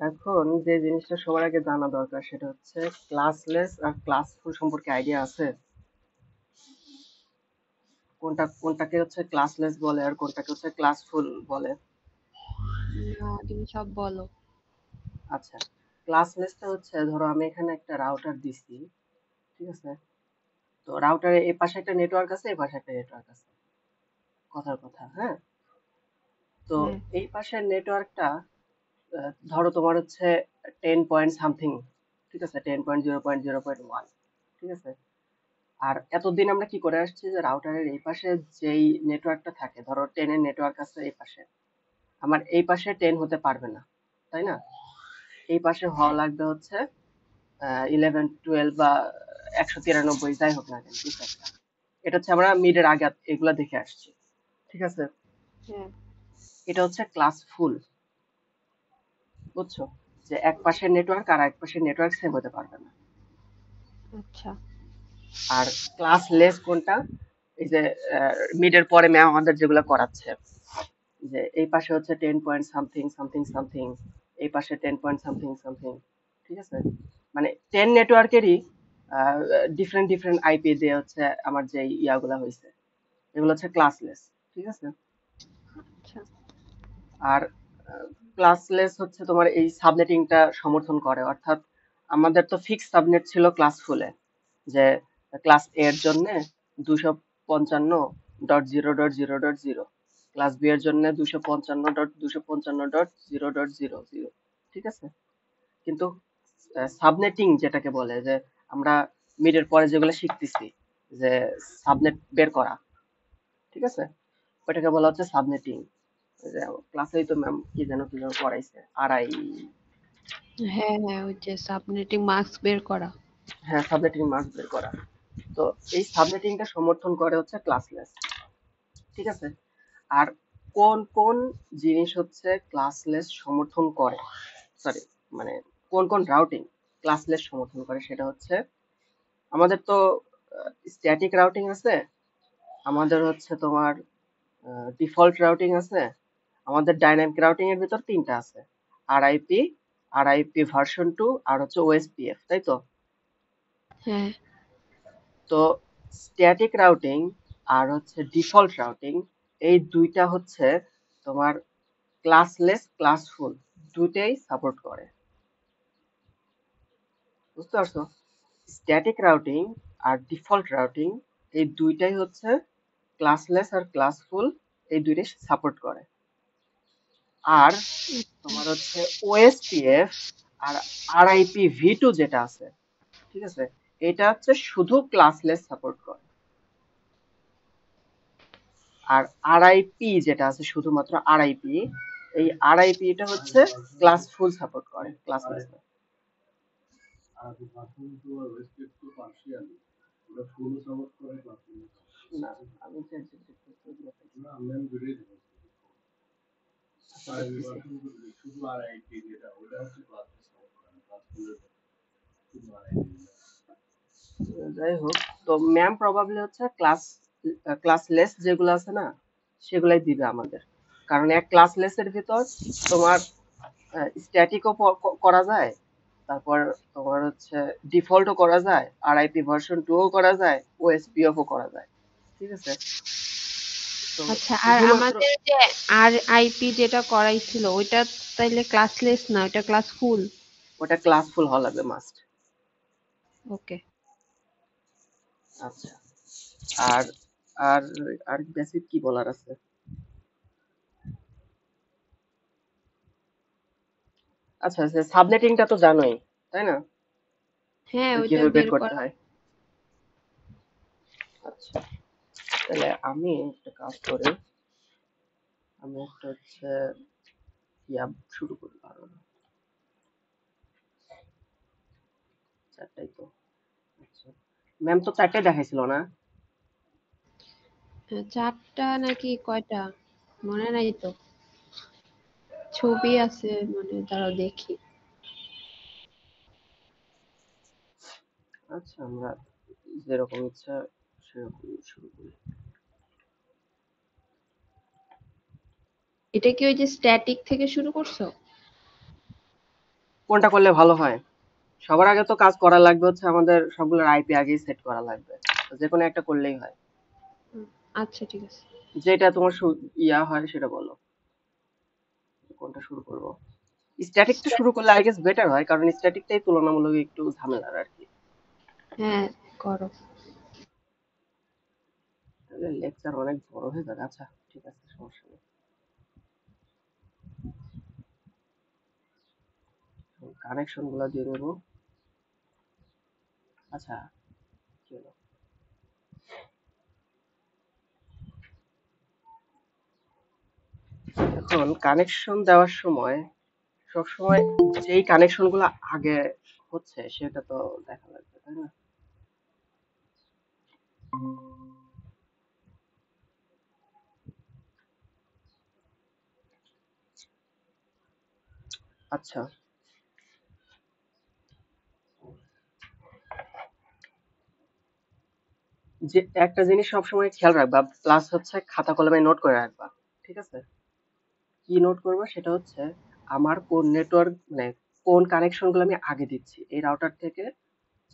এখন যে জিনিসটা সবার আগে জানা দরকার সেটা হচ্ছে ক্লাসলেস আর ক্লাসফুল সম্পর্কে আইডিয়া আছে? কোনটাকে হচ্ছে ক্লাসলেস বলে আর কোনটাকে হচ্ছে ক্লাসফুল বলে? না, তুমি সব বলো। আচ্ছা, ক্লাসলেসটা হচ্ছে ধরো আমি এখানে একটা রাউটার দিছি, ঠিক আছে? তো রাউটারে এই পাশে একটা নেটওয়ার্ক আছে, এই পাশে একটা নেটওয়ার্ক আছে, কথার কথা, হ্যাঁ? তো হ্যাঁ। এই পাশের নেটওয়ার্কটা ধরো তোমার হচ্ছে 10 পয়েন্ট সামথিং, ঠিক আছে, 10.0.0.1, ঠিক আছে। আর এতদিন আমরা কি করে আসছি যে রাউটারের এই পাশে যেই নেটওয়ার্কটা থাকে, ধরো 10 এর নেটওয়ার্ক আছে এই পাশে, আমার এই পাশে 10 হতে পারবে না, তাই না? এই পাশে হওয়া লাগবে হচ্ছে 11, 12 বা 193, যাই হোক না কেন কিছু একটা। এটা হচ্ছে আমরা মিডের আগে এগুলা দেখে আসছি, ঠিক আছে। হ্যাঁ। এটা হচ্ছে ক্লাস ফুল, বুঝছো? যে এক পাশের নেটওয়ার্ক আর এক পাশের নেটওয়ার্ক সেম হতে পারবে না। আচ্ছা। আর ক্লাস লেস কোনটা? এই যে মিডের পরে ম্যাম আমাদের যেগুলো করাচ্ছে, যে এই পাশে হচ্ছে 10 পয়েন্ট সামথিং সামথিং সামথিং, এই পাশে 10 পয়েন্ট সামথিং সামথিং, ঠিক আছে। মানে 10 নেটওয়ার্কেরই ডিফারেন্ট ডিফারেন্ট আইপি দিয়ে হচ্ছে আমার যে ইয়াগুলা হয়েছে, এগুলো হচ্ছে ক্লাসলেস, ঠিক আছে। আচ্ছা। আর ক্লাসলেস হচ্ছে তোমার এই সাবনেটিংটা সমর্থন করে, অর্থাৎ আমাদের তো ফিক্স সাবনেট ছিল ক্লাস ফুলে, যে ক্লাস এ এর জন্য 255.0.0.0, ক্লাস বি এর জন্য 255.255.0.0.0, ঠিক আছে। কিন্তু সাবনেটিং যেটাকে বলে, যে আমরা মিডের পরে যেগুলো শিখতেছি, যে সাবনেট বের করা, ঠিক আছে, ওইটাকে বলা হচ্ছে সাবনেটিং। ক্লাসেই তো ম্যাম কি যেন পড়াইছে, আরআই। হ্যাঁ, হ্যাঁ, ওই যে সাবনেটিং মার্কস বের করা। হ্যাঁ, সাবনেটিং মার্কস বের করা। তো এই সাবনেটিংটা সমর্থন করে হচ্ছে ক্লাসলেস, ঠিক আছে। আর কোন কোন জিনিস হচ্ছে ক্লাসলেস সমর্থন করে, সরি, মানে কোন কোন রাউটিং ক্লাসলেস সমর্থন করে, সেটা হচ্ছে আমাদের তো স্ট্যাটিক রাউটিং আছে, আমাদের হচ্ছে তোমার ডিফল্ট রাউটিং আছে, আমাদের ডাইনামিক রাউটিং এর ভিতর তিনটা আছে, আরআইপি, আরআইপি ভার্সন 2, আর হচ্ছে ওএসপিএফ, তাই তো? হ্যাঁ। তো স্ট্যাটিক রাউটিং আর হচ্ছে ডিফল্ট রাউটিং, এই দুইটা হচ্ছে তোমার ক্লাসলেস ক্লাসফুল দুইটাই সাপোর্ট করে, বুঝতে পারছো? স্ট্যাটিক রাউটিং আর ডিফল্ট রাউটিং, এই দুইটাই হচ্ছে ক্লাসলেস আর ক্লাসফুল, এই দুইটাই সাপোর্ট করে। আর তোমার হচ্ছে ওএসপিএফ আর আরআইপি ভি2 যেটা আছে, ঠিক আছে, এটা হচ্ছে শুধু ক্লাসলেস সাপোর্ট করে। আর আরআইপি যেটা আছে, শুধুমাত্র আরআইপি, এই আরআইপি এটা হচ্ছে ক্লাস ফুল সাপোর্ট করে, ক্লাসলেস না। না, আমি যাই হোক, তো ম্যাম প্রবাবলি হচ্ছে ক্লাসলেস যেগুলো আছে না, সেগুলাই দিবে আমাদের। কারণ এক ক্লাসলেস এর ভিতর তোমার স্ট্যাটিকও করা যায়, তারপর তোমার হচ্ছে ডিফল্টও করা যায়, আরআইপি ভার্সন 2 ও করা যায়, ওএসপিএফ ও করা যায়, ঠিক আছে। তো আচ্ছা, আর শুধুমাত্র আমাদের যে আরআইপি যেটা করাইছিল ওইটা তাইলে ক্লাসলেস না, ওইটা ক্লাস ফুল? ওটা ক্লাসফুল হওয়া লাগবে মাস্ট। ওকে। আচ্ছা, আর আর আর বেসিক কি বলার আছে? আচ্ছা, সাবনেটিংটা তো জানোই, তাই না? হ্যাঁ, যে ওইটা কিভাবে বের বের করতে করা। হয়। আচ্ছা, তাহলে আমি একটা কাজ করি, আমি একটা হচ্ছে ইয়া শুরু করি, পারবো না, চারটাই তো। আচ্ছা, ম্যাম তো চারটাই দেখাইছিল না? চারটা নাকি কয়টা মনে নাই তো। ছবি আছে মানে, দাঁড়াও দেখি। আচ্ছা, আমরা যেরকম ইচ্ছা সেরকম শুরু করি। এটা কি ওই যে স্ট্যাটিক থেকে শুরু করছো? কোনটা করলে ভালো হয়? সবার আগে তো কাজ করা লাগবে হচ্ছে আমাদের সবগুলোর আইপি আগেই সেট করা লাগবে। তো যে কোনো একটা করলেই হয়। হুম, আচ্ছা ঠিক আছে। যেটা তোমার ইয়া হয় সেটা বলো, কোনটা শুরু করবো? স্ট্যাটিকটা শুরু করলে আই গেস বেটার হয়, কারণ স্ট্যাটিকটাই তুলনামূলক একটু ঝামেলার আর কি। হ্যাঁ, করো। তাহলে লেকচার অনেক বড় হয়ে যাবে। আচ্ছা ঠিক আছে, সমস্যা নেই। কানেকশন গুলা দিয়ে নেবো। আচ্ছা, কি হলো? এখন কানেকশন দেওয়ার সময় সবসময় যেই কানেকশন গুলো আগে হচ্ছে সেটা তো দেখা লাগবে, তাই না? আচ্ছা, যে একটা জিনিস সবসময় খেয়াল রাখবা, প্লাস হচ্ছে খাতা কলমে নোট করে রাখবা। ঠিক আছে? কি নোট করবা সেটা হচ্ছে আমার কোন নেটওয়ার্ক, মানে কোন কানেকশন গুলো আমি আগে দিচ্ছি এই রাউটার থেকে।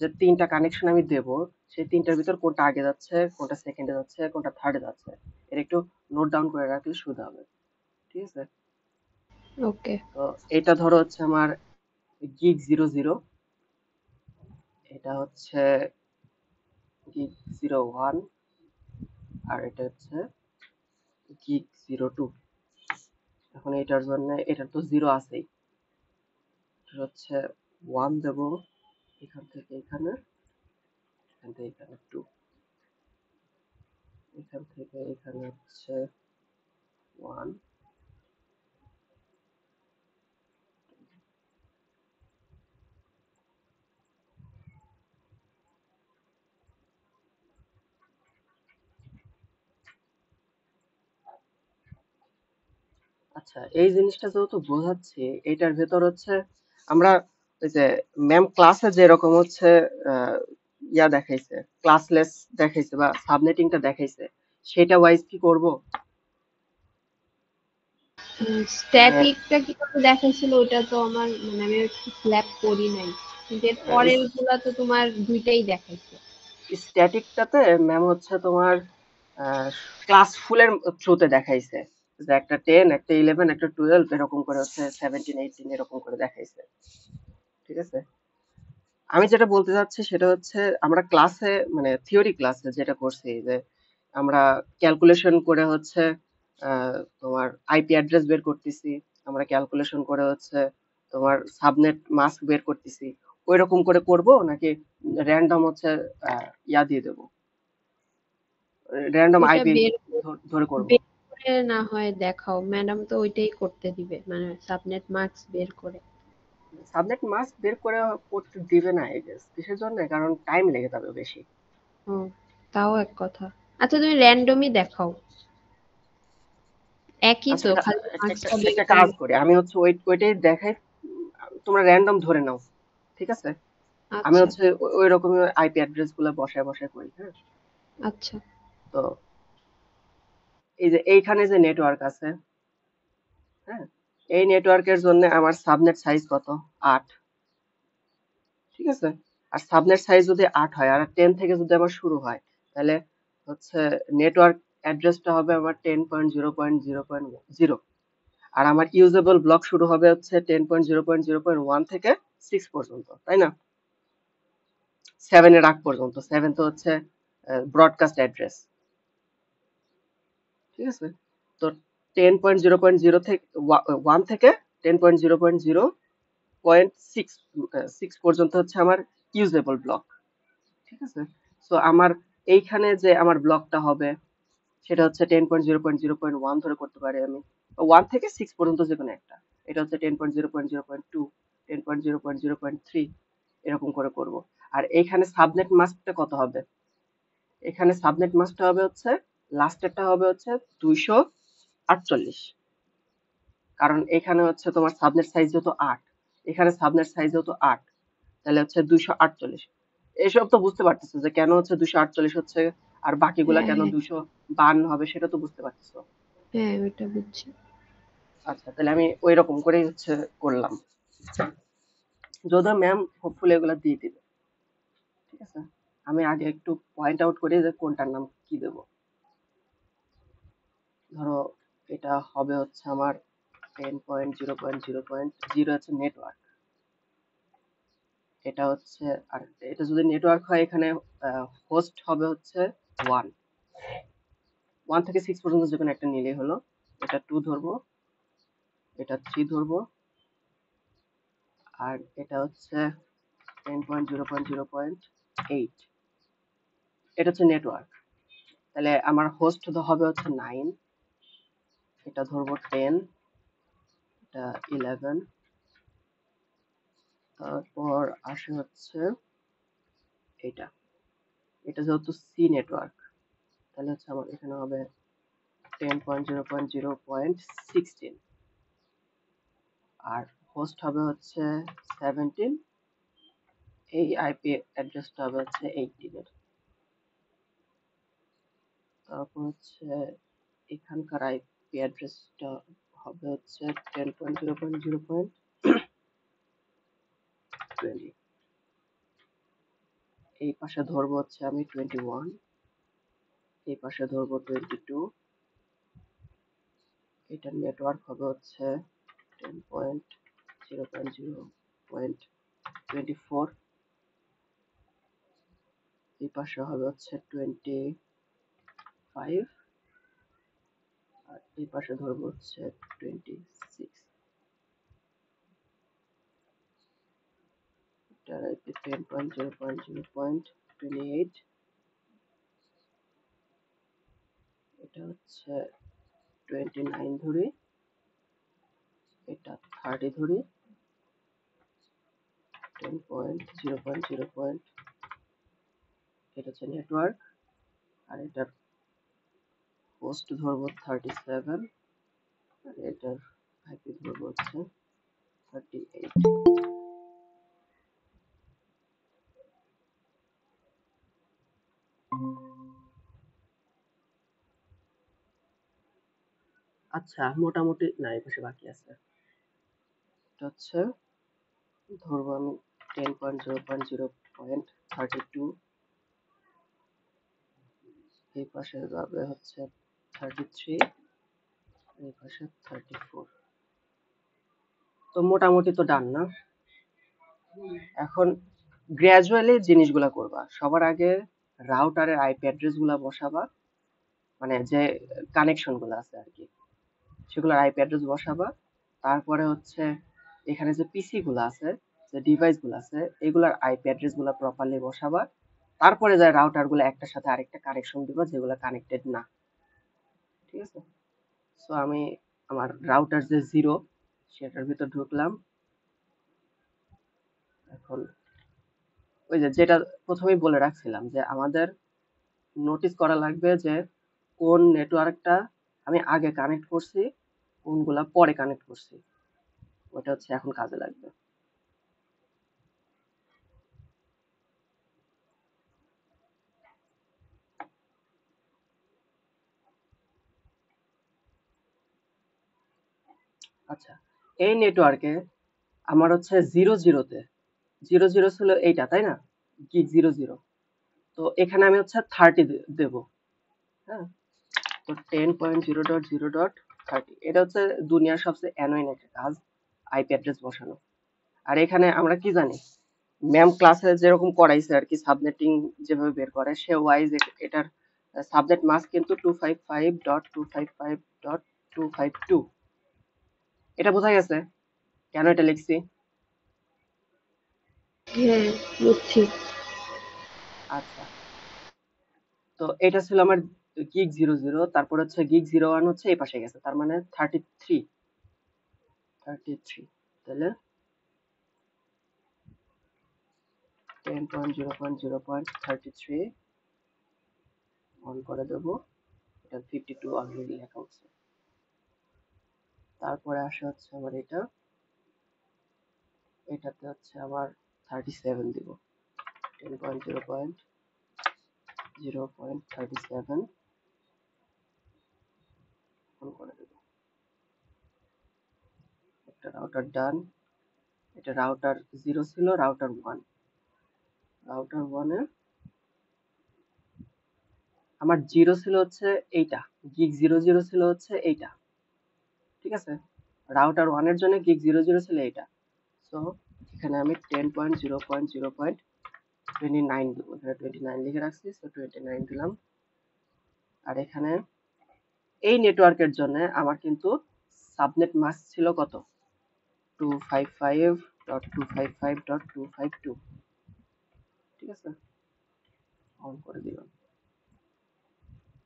যে তিনটা কানেকশন আমি দেব, সেই তিনটার ভিতর কোনটা আগে যাচ্ছে, কোনটা সেকেন্ডে যাচ্ছে, কোনটা থার্ডে যাচ্ছে, এর একটু নোট ডাউন করে রাখলে সুবিধা হবে। ঠিক আছে? ওকে। তো এটা ধরো হচ্ছে আমার gig 00, এটা হচ্ছে gig 01, আর এটা হচ্ছে gig 02। এখন এটার জন্য, এটার তো জিরো আছেই, এটা হচ্ছে 1 দেব, এখান থেকে এখানে, এখান থেকে এখানে 2, এখান থেকে এখানে হচ্ছে 1। আচ্ছা, এই জিনিসটা যেহেতু বোঝাচ্ছি, এটার ভেতর হচ্ছে আমরা ওই যে ম্যাম ক্লাসে যেরকম হচ্ছে আহ, ইয়া দেখাইছে, ক্লাসলেস দেখাইছে বা সাবনেটিংটা দেখাইছে, সেটা ওয়াইজ কি করব? মানে স্ট্যাটিকটা কিভাবে দেখাইছিল ওটা তো আমার মানে আমি স্ল্যাপ করি নাই, কিন্তু এর পরের গুলা তো তোমার দুইটাই দেখাইছে। স্ট্যাটিকটাতে ম্যাম হচ্ছে তোমার ক্লাস ফুলের থ্রুতে দেখাইছে, যে একটা 10, একটা 11, একটা 12, এরকম করে হচ্ছে 17, 18 এরকম করে দেখাইছে। ঠিক আছে? আমি যেটা বলতে চাচ্ছি সেটা হচ্ছে আমরা ক্লাসে, মানে থিওরি ক্লাসে যেটা করছি, যে আমরা ক্যালকুলেশন করে হচ্ছে তোমার আইপি অ্যাড্রেস বের করতেছি, আমরা ক্যালকুলেশন করে হচ্ছে তোমার সাবনেট মাস্ক বের করতেছি, ওই রকম করে করব নাকি র্যান্ডম হচ্ছে ইয়া দিয়ে দেবো, র্যান্ডম ওইটা আইপি বের ধরে করব? বের করে না হয় দেখাও, ম্যাডাম তো ওইটাই করতে দিবে, মানে সাবনেট মার্কস বের করে। সাবনেট মাস্ক বের করে করতে দিবে না, আই গেস কিসের জন্য, কারণ টাইম লেগে যাবে বেশি। ও, তাও এক কথা। আচ্ছা তুমি র্যান্ডমই দেখাও, একই আচ্ছা, তো, একটা খালি একটা একটা মার্কসটা বের একটা কাজ করলে। করি, আমি হচ্ছে ওইটাই দেখাই, তোমরা র্যান্ডম ধরে নাও। ঠিক আছে? আমি আচ্ছা হচ্ছে ওই রকমের আইপি অ্যাড্রেস গুলো বসায় বসায় করি, হ্যাঁ? আচ্ছা। তো এই যে এইখানে যে নেটওয়ার্ক আছে, হ্যাঁ, এই নেটওয়ার্কের জন্য আমার সাবনেট সাইজ কত? 8। ঠিক আছে? আর সাবনেট সাইজ যদি 8 হয় আর 10 থেকে যদি আমার শুরু হয়, তাহলে হচ্ছে নেটওয়ার্ক অ্যাড্রেসটা হবে আমার 10.0.0.0, আর আমার ইউজেবল ব্লক শুরু হবে হচ্ছে 10.0.0.1 থেকে 6 পর্যন্ত, তাই না? 7 এর আগ পর্যন্ত। 7 তো হচ্ছে ব্রডকাস্ট অ্যাড্রেস। ঠিক আছে? তো 10.0.0 থেকে 1 থেকে 10.0.0.6 পর্যন্ত হচ্ছে আমার ইউজেবল ব্লক। ঠিক আছে? সো আমার এইখানে যে আমার ব্লকটা হবে সেটা হচ্ছে 10.0.0.1 ধরে করতে পারি আমি, 1 থেকে 6 পর্যন্ত যে কোনো একটা। এটা হচ্ছে 10.0.0.2, 10.0.0.3, এরকম করে করব। আর এইখানে সাবনেট মাস্কটা কত হবে? এখানে সাবনেট মাস্কটা হবে হচ্ছে, লাস্টেরটা হবে হচ্ছে 248, কারণ এখানে হচ্ছে তোমার সাবনেট সাইজ যেহেতু 8, এখানে সাবনেট সাইজ যেহেতু 8, তাহলে হচ্ছে 248। এসব তো বুঝতে পারতেছো যে কেন হচ্ছে 248 হচ্ছে, আর বাকিগুলা হ্যাঁ কেন হ্যাঁ 252 হবে, সেটা তো বুঝতে পারতেছো। হ্যাঁ, ওইটা বুঝছি। আচ্ছা, তাহলে আমি ওই রকম করেই হচ্ছে করলাম। যদিও ম্যাম হোপফুলি এগুলো দিয়ে দিবে। ঠিক আছে, আমি আগে একটু পয়েন্ট আউট করি যে কোনটার নাম কি দেব। ধরো এটা হবে হচ্ছে আমার 10.0.0.0 হচ্ছে নেটওয়ার্ক। এটা হচ্ছে, আর এটা যদি নেটওয়ার্ক হয় এখানে হোস্ট হবে হচ্ছে 1 থেকে 6 পর্যন্ত যে কোনো একটা নিলেই হলো। এটা 2 ধরবো, এটা 3 ধরবো, আর এটা হচ্ছে 10.0.0.8। এটা হচ্ছে নেটওয়ার্ক। তাহলে আমার হোস্ট হবে হচ্ছে 9, এটা ধরবো 10, এটা 11, তারপর আসে হচ্ছে এটা এটা যেহেতু সি নেটওয়ার্ক, তাহলে হচ্ছে আমার এখানে হবে 10.0.0.16, আর হোস্ট হবে হচ্ছে 17, এই আইপি অ্যাড্রেসটা হবে হচ্ছে 18 এর। তারপর হচ্ছে এখানকার আইপি অ্যাড্রেসটা হবে হচ্ছে 10.0.0.20। এই পাশে ধরবো হচ্ছে আমি 21, এই পাশে ধরবো 22। এটার নেটওয়ার্ক হবে হচ্ছে 10.0.0.24। এই পাশে হবে হচ্ছে 25, আর এই পাশে ধরবো হচ্ছে 26। এটার আইপি 10.0.0.28। এটা হচ্ছে 29 ধরি, এটা 30 ধরি, 10.0.0. এটা হচ্ছে নেটওয়ার্ক, আর এটার হোস্ট ধরবো 37, আর এটার আইপি ধরবো হচ্ছে 38। আচ্ছা, মোটামুটি না, এই পাশে বাকি আছে। এটা হচ্ছে ধরবো আমি 10.0.0.32, এই পাশে যাবে হচ্ছে 33, এই পাশে 34। তো মোটামুটি তো ডান না? এখন গ্র্যাজুয়ালি জিনিসগুলা করবা। সবার আগে রাউটারের আইপি অ্যাড্রেস গুলা বসাবা, মানে যে কানেকশন গুলো আছে আর কি, সেগুলোর আইপি অ্যাড্রেস বসাবা। তারপরে হচ্ছে এখানে যে পিসি গুলো আছে, যে ডিভাইস গুলো আছে, এগুলার আইপি অ্যাড্রেস গুলা প্রপারলি বসাবা। তারপরে যায় রাউটার গুলো একটার সাথে আরেকটা কানেকশন দিবা যেগুলো কানেক্টেড না। ঠিক আছে, সো আমি আমার রাউটার যে 0, সেটার ভিতর ঢুকলাম। এখন ওই যে যেটা প্রথমেই বলে রাখছিলাম যে আমাদের নোটিস করা লাগবে যে কোন নেটওয়ার্কটা আমি আগে কানেক্ট করছি, কোনগুলা পরে কানেক্ট করছি। ওটা হচ্ছে এখন কাজে লাগবে। আচ্ছা, এই নেটওয়ার্কে আমার হচ্ছে 0 0-তে 0 0 ছিল এইটা, তাই না? গিগ 0 0। তো এখানে আমি হচ্ছে 30 দেব। হ্যাঁ, তো 10.0.0.30, এটা হচ্ছে দুনিয়ার সবচেয়ে অ্যানোয়িং একটা কাজ, আইপি অ্যাড্রেস বসানো। আর এখানে আমরা কি জানি, ম্যাম ক্লাসে যেরকম করাইছে আর কি, সাবনেটিং যেভাবে বের করে সে ওয়াইজ এটার সাবজেক্ট মাস্ক কিন্তু 255.255.252। এটা বোঝা গেছে কেন এটা লিখছি? হ্যাঁ, বুঝছি। আচ্ছা, তো এটা ছিল আমার গিগ 0 0, তারপর হচ্ছে গিগ 0 1 হচ্ছে এই পাশে গেছে, তার মানে 33। তাহলে 10.0.0.33 অন করে দেবো। এটা 52 অলরেডি লেখা হচ্ছে। তারপরে আসে হচ্ছে আমার এটাতে হচ্ছে আবার 37 দিব। 10.0.0.37 অন করে দেবো। একটা রাউটার ডান, এটা রাউটার 0 ছিল, রাউটার 1। রাউটার 1 এ আমার 0 ছিল হচ্ছে এইটা, গিগ 00 ছিল হচ্ছে এইটা, ঠিক আছে। রাউটার 1 এর জন্য গিগ 00 ছিল এইটা। সো এখানে আমি 10.0.0.29 দিব, এখানে 29 লিখে রাখছি, সো 29 দিলাম। আর এখানে এই নেটওয়ার্কের জন্য আমার কিন্তু সাবনেট মাস্ক ছিল কত, 255.255.252, ঠিক আছে। অন করে দিলাম,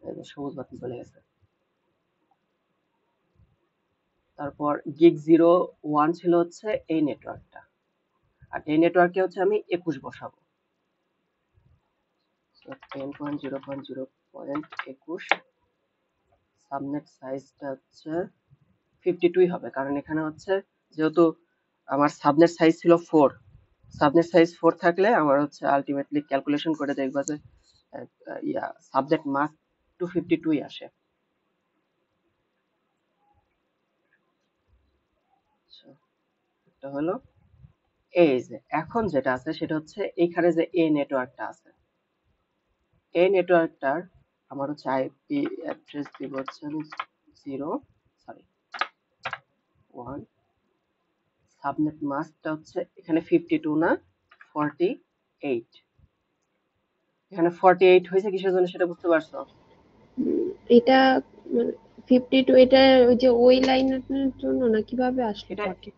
এই যে সবুজ বাতি চলে গেছে। তারপর গিগ 01 ছিল হচ্ছে এই নেটওয়ার্কটা, আর এই নেটওয়ার্কে হচ্ছে আমি 21 বসাবো। 10.0.0.21, সাবনেট সাইজটা হচ্ছে 52 হবে, কারণ এখানে হচ্ছে যেহেতু আমার সাবনেট সাইজ ছিল 4, সাবনেট সাইজ 4 থাকলে আমার হচ্ছে আলটিমেটলি ক্যালকুলেশন করে দেখবা যে সাবনেট মাস্ক 252 আসে। আচ্ছা, এটা হলো। এই যে এখন যেটা আছে সেটা হচ্ছে এখানে যে এ নেটওয়ার্কটা আছে, এই নেটওয়ার্কটার আমার হচ্ছে আইপি অ্যাড্রেস দিব হচ্ছে আমি 1। সাবনেট মাস্কটা হচ্ছে এখানে 52 না 48, এখানে 48 হয়েছে কিসের জন্য সেটা বুঝতে পারছো? এটা 52, এটা ওই যে ওই লাইনের জন্য না, কিভাবে আসলো এটা 40?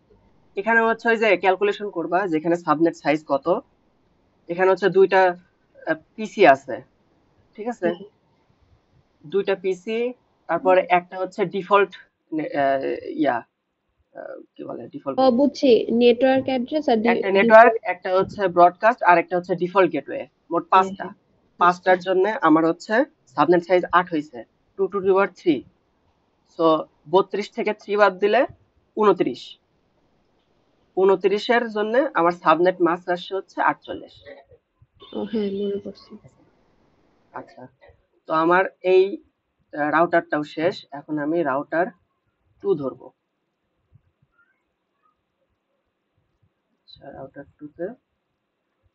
এখানে হচ্ছে ওই যে ক্যালকুলেশন করবা যেখানে সাবনেট সাইজ কত, এখানে হচ্ছে দুইটা পিসি আছে, ঠিক আছে, দুইটা পিসি। তারপরে একটা হচ্ছে ডিফল্ট ইয়া কি বলে ডিফল্ট, ও বুঝছি, নেটওয়ার্ক অ্যাড্রেস আর একটা নেটওয়ার্ক, ডিফল্ট। একটা হচ্ছে ব্রডকাস্ট, আর একটা হচ্ছে ডিফল্ট গেটওয়ে, মোট হ্যাঁ, পাঁচটা। হ্যাঁ, পাঁচটা। পাঁচটার জন্য আমার হচ্ছে সাবনেট সাইজ 8 হয়েছে, 2 to the power 3। সো 32 থেকে 3 বাদ দিলে 29, 29-এর জন্য আমার সাবনেট মাস্ক আসছে হচ্ছে 48। ও হ্যাঁ, মনে পড়ছে। আচ্ছা, তো আমার এই রাউটারটাও শেষ, এখন আমি রাউটার 2 ধরবো। আচ্ছা, রাউটার 2 তে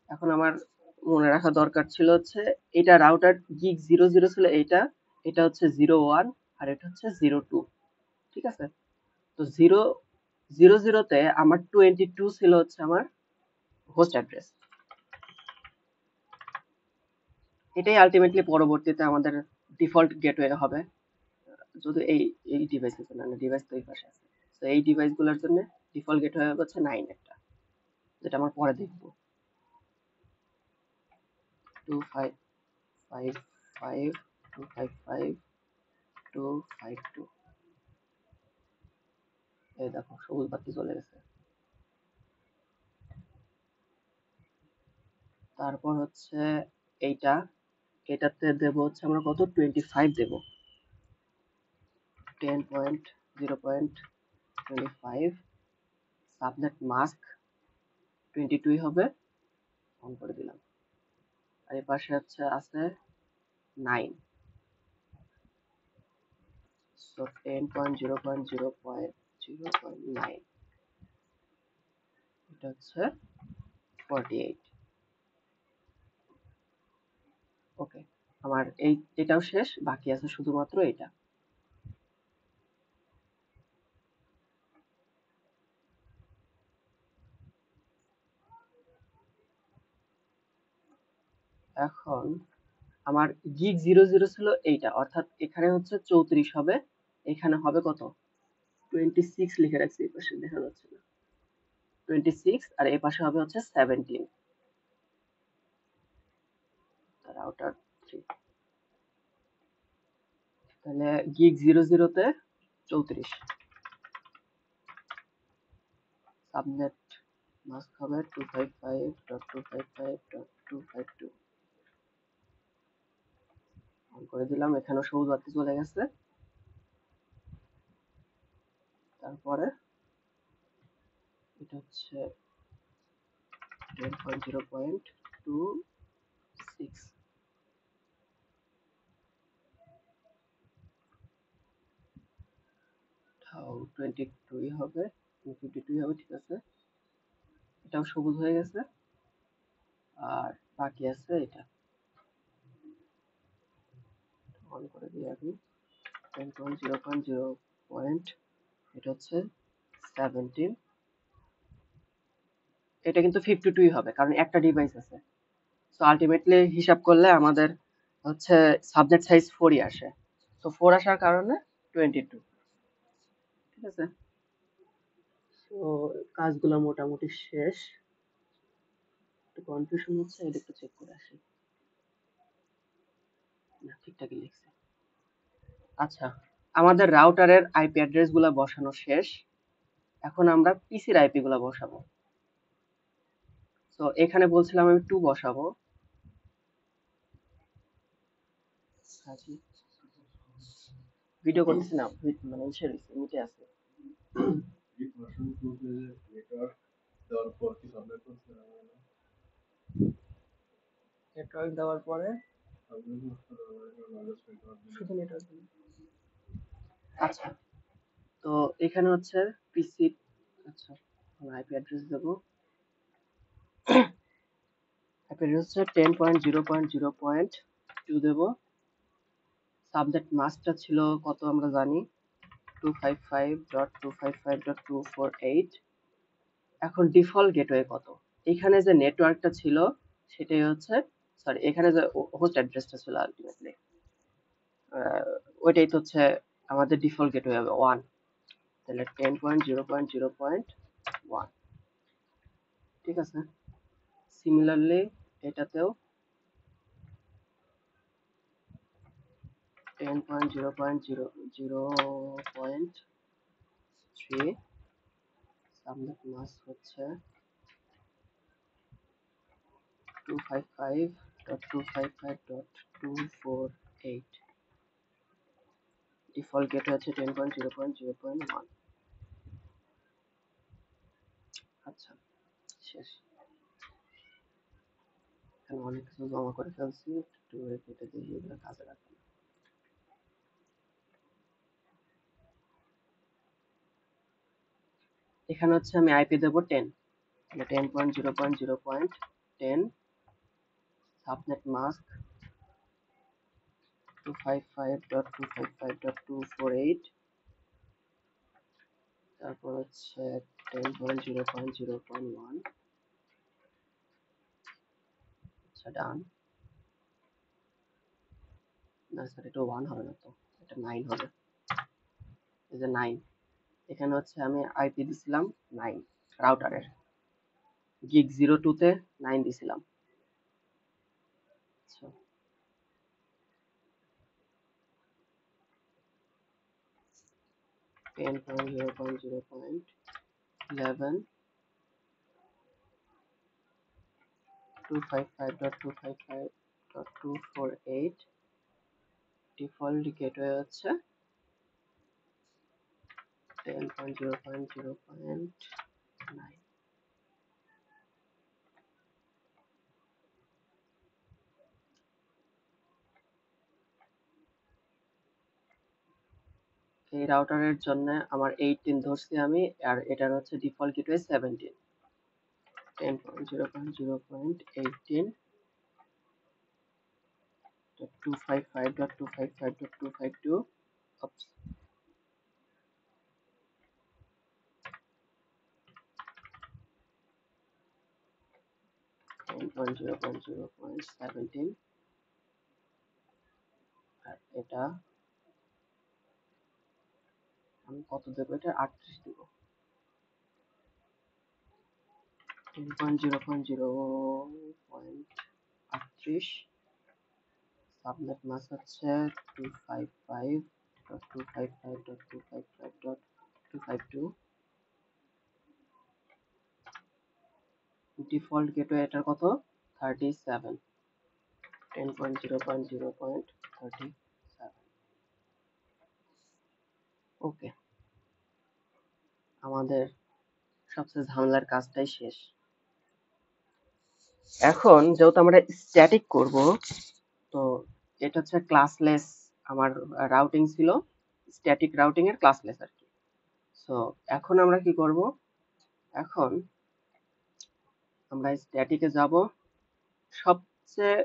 এখন আমার মনে রাখা দরকার ছিল হচ্ছে এটা রাউটার গিগ 00 ছিল এইটা, এটা হচ্ছে 01, আর এটা হচ্ছে 02, ঠিক আছে। তো 000 তে আমার 22 ছিল হচ্ছে আমার হোস্ট অ্যাড্রেস। এটাই আলটিমেটলি পরবর্তীতে আমাদের ডিফল্ট গেটওয়ে হবে, যদি এই ডিভাইসের জন্য, না ডিভাইস তো এই পাশে আছে। তো এই ডিভাইসগুলোর জন্য ডিফল্ট গেটওয়ে হচ্ছে 9 একটা, যেটা আমরা পরে দেখবো। 255.255.252, এই দেখো সবুজ বাতি চলে গেছে। তারপর হচ্ছে এইটা, এটাতে দেব হচ্ছে আমরা কত 25 দেব, 10.0.25, সাবনেট মাস্ক 22 হবে, অন করে দিলাম। আর এই পাশে হচ্ছে আছে 9, সো 10.0.0.0.9, এটা হচ্ছে 48। ওকে, আমার এটাও শেষ, বাকি আছে শুধুমাত্র এটা। এখন আমার গিগ 00 ছিল এইটা, অর্থাৎ এখানে হচ্ছে 34 হবে, এখানে হবে কত 26 লিখে রাখছি, এই পাশে দেখা যাচ্ছে না, 26, আর এই পাশে হবে হচ্ছে 17, রাউটার 3। তাহলে গিগ 00 তে 34, সাবনেট মাস্ক হবে 255.255.252, অন করে দিলাম, এখানেও সবুজ বাতি চলে গেছে। তারপরে এটা হচ্ছে 10.0.26, 22 হবে, 52 হবে, ঠিক আছে। এটাও সবুজ হয়ে গেছে, আর বাকি আছে এটা। অন করে দিই আমি 10.0.0 পয়েন্ট, এটা হচ্ছে 17, এটা কিন্তু 52 হবে কারণ একটা ডিভাইস আছে। সো আলটিমেটলি হিসাব করলে আমাদের হচ্ছে সাবজেক্ট সাইজ 4ই আসে। তো 4 আসার কারণে 22। ঠিক আছে, তো কাজগুলো মোটামুটি শেষ। একটু কনফিউশন হচ্ছে, এটা একটু চেক করে আসি। না, ঠিকঠাকই লিখছে। আচ্ছা, আমাদের রাউটারের আইপি অ্যাড্রেস গুলা বসানো শেষ। এখন আমরা পিসির আইপি গুলা বসাবো। তো এখানে বলছিলাম আমি 2 বসাবো। ভিডিও করতেছি না, মানে মিটে আছে। নেটওয়ার্ক দেওয়ার পরে শুধু নেটওয়ার্ক। আচ্ছা, তো এখানে হচ্ছে পিসি। আচ্ছা, আইপি অ্যাড্রেস দেবো। আইপি অ্যাড্রেস হচ্ছে 10.0.0.2 দেবো। সাবজেক্ট মাস্কটা ছিল কত আমরা জানি, 255.255.248। এখন ডিফল্ট গেটওয়ে কত? এখানে যে নেটওয়ার্কটা ছিল সেটাই হচ্ছে, সরি, এখানে যে হোস্ট অ্যাড্রেসটা ছিল আলটিমেটলি ওইটাই তো হচ্ছে আমাদের ডিফল্ট গেটওয়ে হবে 1। তাহলে 10.0.0.1। ঠিক আছে, সিমিলারলি এটাতেও 10.0.0.3। সাবনেট মাস্ক হচ্ছে 255.255.248। ডিফল্ট গেটওয়ে হচ্ছে 10.0.0.1। আচ্ছা, শেষ। এখানে অনেক কিছু জমা করে ফেলছি, একটু কেটে দিয়ে এগুলো কাজে রাখবো। এখানে হচ্ছে আমি আইপি দেবো 10, তাহলে 10.0.0.10। Subnet mask 255.255.248। তারপর হচ্ছে 10.0.0.1। আচ্ছা, ডান। না স্যার, এটা 1 হবে না, তো এটা 9 হবে। এই যে 9, এখানে হচ্ছে আমি আইপি দিছিলাম 9 রাউটারের, গিগ 02 তে 9 দিছিলাম। আচ্ছা, 10.0.0.11 255.255.248। ডিফল্ট গেটওয়ে হচ্ছে 10.0.0.9। এই রাউটারের জন্য আমার 18 ধরছি আমি, আর এটার হচ্ছে ডিফল্ট গেটওয়ে 17। 10.0.0.18 255.255.252. Oops. 10.0.0.17। আর এটা আমি কত দেবো, এটা 38 দেব। 10.0.0.38। সাবনেট মাস্ক হচ্ছে 255.255.255.252। ডিফল্ট গেটওয়ে এটার কত, 37। 10.0.0.37। ওকে, আমাদের সবচেয়ে ঝামেলার কাজটাই শেষ। এখন যেহেতু আমরা স্ট্যাটিক করব, তো এটা হচ্ছে ক্লাসলেস। আমার রাউটিং ছিল স্ট্যাটিক রাউটিং এর ক্লাসলেস আর কি। সো এখন আমরা কি করব, এখন আমরা স্ট্যাটিকে যাব। সবচেয়ে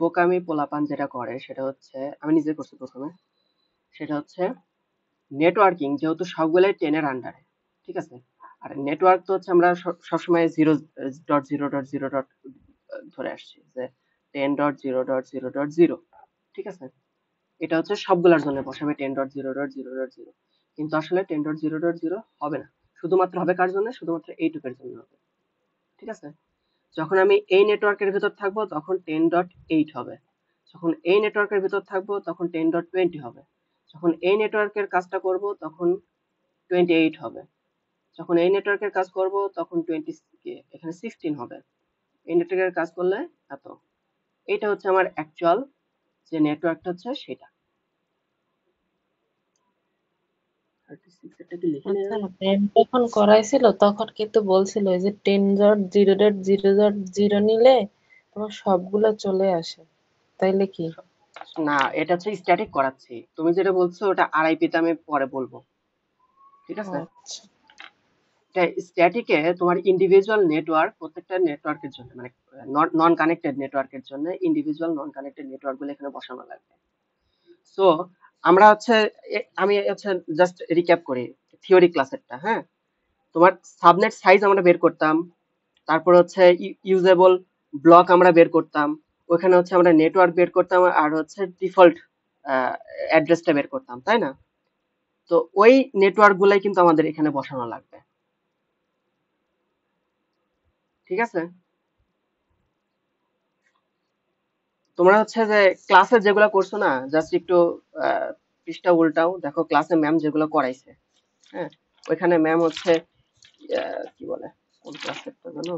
বোকামি পোলাপান যেটা করে সেটা হচ্ছে, আমি নিজে করছি প্রথমে, সেটা হচ্ছে নেটওয়ার্কিং, যেহেতু সবগুলাই 10 এর আন্ডারে, ঠিক আছে। আর নেটওয়ার্ক তো হচ্ছে আমরা সবসময় 0.0.0 ধরে আসছি, যে 10.0.0.0, ঠিক আছে। এটা হচ্ছে সবগুলোর জন্য বসাবে 10.0.0.0, কিন্তু আসলে 10.0.0 হবে না, শুধুমাত্র হবে কার জন্য? শুধুমাত্র এইটুকের জন্য হবে, ঠিক আছে। যখন আমি এই নেটওয়ার্কের ভিতর থাকবো তখন 10.8 হবে, যখন এই নেটওয়ার্কের ভিতর থাকবো তখন 10.20 হবে, যখন এই নেটওয়ার্কের কাজটা করব তখন 28 হবে, যখন এই নেটওয়ার্কের কাজ করব তখন 20 এখানে 16 হবে। এই নেটওয়ার্কের কাজ করলে এত। এটা হচ্ছে আমার অ্যাকচুয়াল যে নেটওয়ার্কটা হচ্ছে সেটা। 36 এটা কি লিখে আচ্ছা, নেওয়া? ম্যাম যখন করাইছিল তখন কিন্তু বলছিল এই যে 10.0.0.0 নিলে তোমার সবগুলো চলে আসে, তাইলে কি? না, এটা হচ্ছে স্ট্যাটিক করাচ্ছি, তুমি যেটা বলছো ওটা আরআইপিতে আমি পরে বলবো, ঠিক আছে। আচ্ছা, স্ট্যাটিকে তোমার ইন্ডিভিজুয়াল নেটওয়ার্ক, প্রত্যেকটা নেটওয়ার্কের জন্য, মানে নন কানেক্টেড নেটওয়ার্কের জন্য ইন্ডিভিজুয়াল নন কানেক্টেড নেটওয়ার্ক গুলো এখানে বসানো লাগবে। সো আমরা হচ্ছে আমি হচ্ছে জাস্ট রিক্যাপ করি থিওরি ক্লাসেরটা, হ্যাঁ। তোমার সাবনেট সাইজ আমরা বের করতাম, তারপর হচ্ছে ইউজেবল ব্লক আমরা বের করতাম, ওখানে হচ্ছে আমরা নেটওয়ার্ক বের করতাম, আর হচ্ছে ডিফল্ট অ্যাড্রেসটা বের করতাম, তাই না? তো ওই নেটওয়ার্ক গুলাই কিন্তু আমাদের এখানে বসানো লাগবে, ঠিক আছে। তোমরা হচ্ছে যে ক্লাসে যেগুলো করছো না, জাস্ট একটু পৃষ্ঠা উল্টাও, দেখো ক্লাসে ম্যাম যেগুলো করাইছে, হ্যাঁ। ওইখানে ম্যাম হচ্ছে কি বলে, কোন ক্লাসেরটা জানো,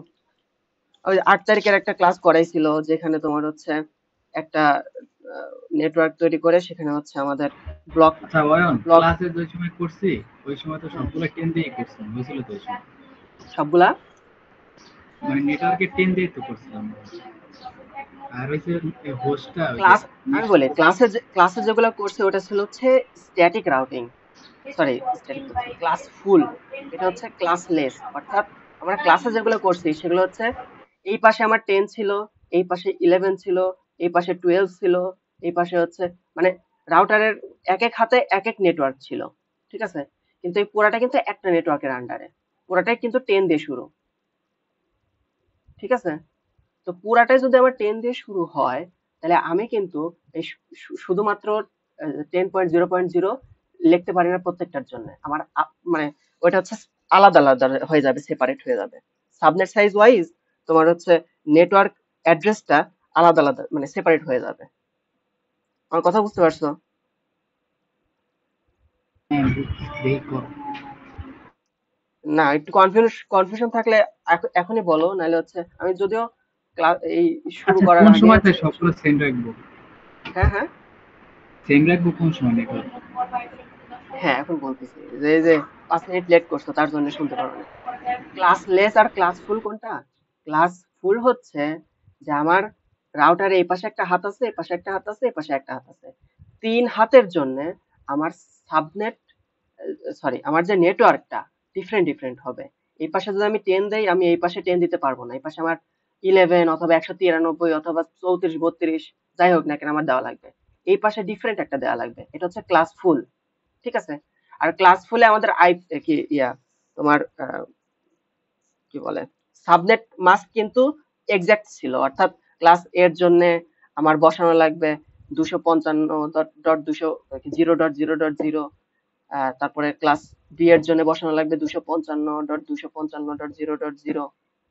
ওই 8 তারিখের একটা ক্লাস করাইছিল, যেখানে তোমার হচ্ছে একটা নেটওয়ার্ক তৈরি করে সেখানে হচ্ছে আমাদের ব্লক আচ্ছা অয়ন, ব্লক ক্লাসে যে সময় করছি ওই সময় তো সবগুলো 10 দিয়ে করছিলাম, বুঝছিল তো? ওই সময় সবগুলা। মানে নেটওয়ার্কের 10 দিয়ে তো করছিলাম। আর ওই যে হোস্টটা ওই যে ক্লাস, আমি বলি ক্লাসে যেগুলো করছে ওটা ছিল হচ্ছে স্ট্যাটিক রাউটিং, সরি স্ট্যাটিক বলছি, ক্লাস ফুল। এটা হচ্ছে ক্লাসলেস, অর্থাৎ আমরা ক্লাসে যেগুলো করছি সেগুলো হচ্ছে এই পাশে আমার 10 ছিল, এই পাশে 11 ছিল, এই পাশে 12 ছিল, এই পাশে হচ্ছে মানে রাউটারের এক এক হাতে এক এক নেটওয়ার্ক ছিল, ঠিক আছে। কিন্তু এই পুরাটা কিন্তু একটা নেটওয়ার্কের আন্ডারে, পুরাটাই কিন্তু 10 দিয়ে শুরু, ঠিক আছে। তো পুরাটাই যদি আমার 10 দিয়ে শুরু হয়, তাহলে আমি কিন্তু এই শুধুমাত্র 10.0.0 লিখতে পারি না প্রত্যেকটার জন্য, আমার মানে ওইটা হচ্ছে আলাদা আলাদা হয়ে যাবে, সেপারেট হয়ে যাবে। সাবনেট সাইজ ওয়াইজ তোমার হচ্ছে নেটওয়ার্ক অ্যাড্রেসটা আলাদা আলাদা, মানে সেপারেট হয়ে যাবে। আমার কথা বুঝতে পারছো? দেখি কর। না, একটু কনফিউশন থাকলে এখনই বলো, নাহলে হচ্ছে আমি যদিও এই শুরু আচ্ছা করার কোন আগে সময়তে হচ্ছে সবগুলো সেম রাখবো? হ্যাঁ হ্যাঁ সেম রাখবো কোন সময় নেটওয়ার্ক? হ্যাঁ, এখন বলতেছি যে এই যে 5 মিনিট লেট করছো তার জন্য শুনতে পারো না। ক্লাসলেস আর ক্লাসফুল কোনটা? ক্লাসফুল হচ্ছে যে আমার রাউটারে এই পাশে একটা হাত আছে, এই পাশে একটা হাত আছে, এই পাশে একটা হাত আছে, 3 হাতের জন্য আমার সাবনেট, সরি আমার যে নেটওয়ার্কটা ডিফারেন্ট ডিফারেন্ট হবে। এই পাশে যদি আমি 10 দেই, আমি এই পাশে 10 দিতে পারবো না, এই পাশে আমার 11 অথবা 193 অথবা 34 32 যাই হোক না কেন আমার দেওয়া লাগবে, এই পাশে ডিফারেন্ট একটা দেওয়া লাগবে। এটা হচ্ছে ক্লাসফুল, ঠিক আছে। আর ক্লাসফুলে আমাদের কি তোমার কি বলে, সাবনেট মাস্ক কিন্তু এক্সাক্ট ছিল, অর্থাৎ ক্লাস এর জন্য আমার বসানো লাগবে 255.200.0.0.0, তারপরে ক্লাস বি এর জন্য বসানো লাগবে 255.255.0.0,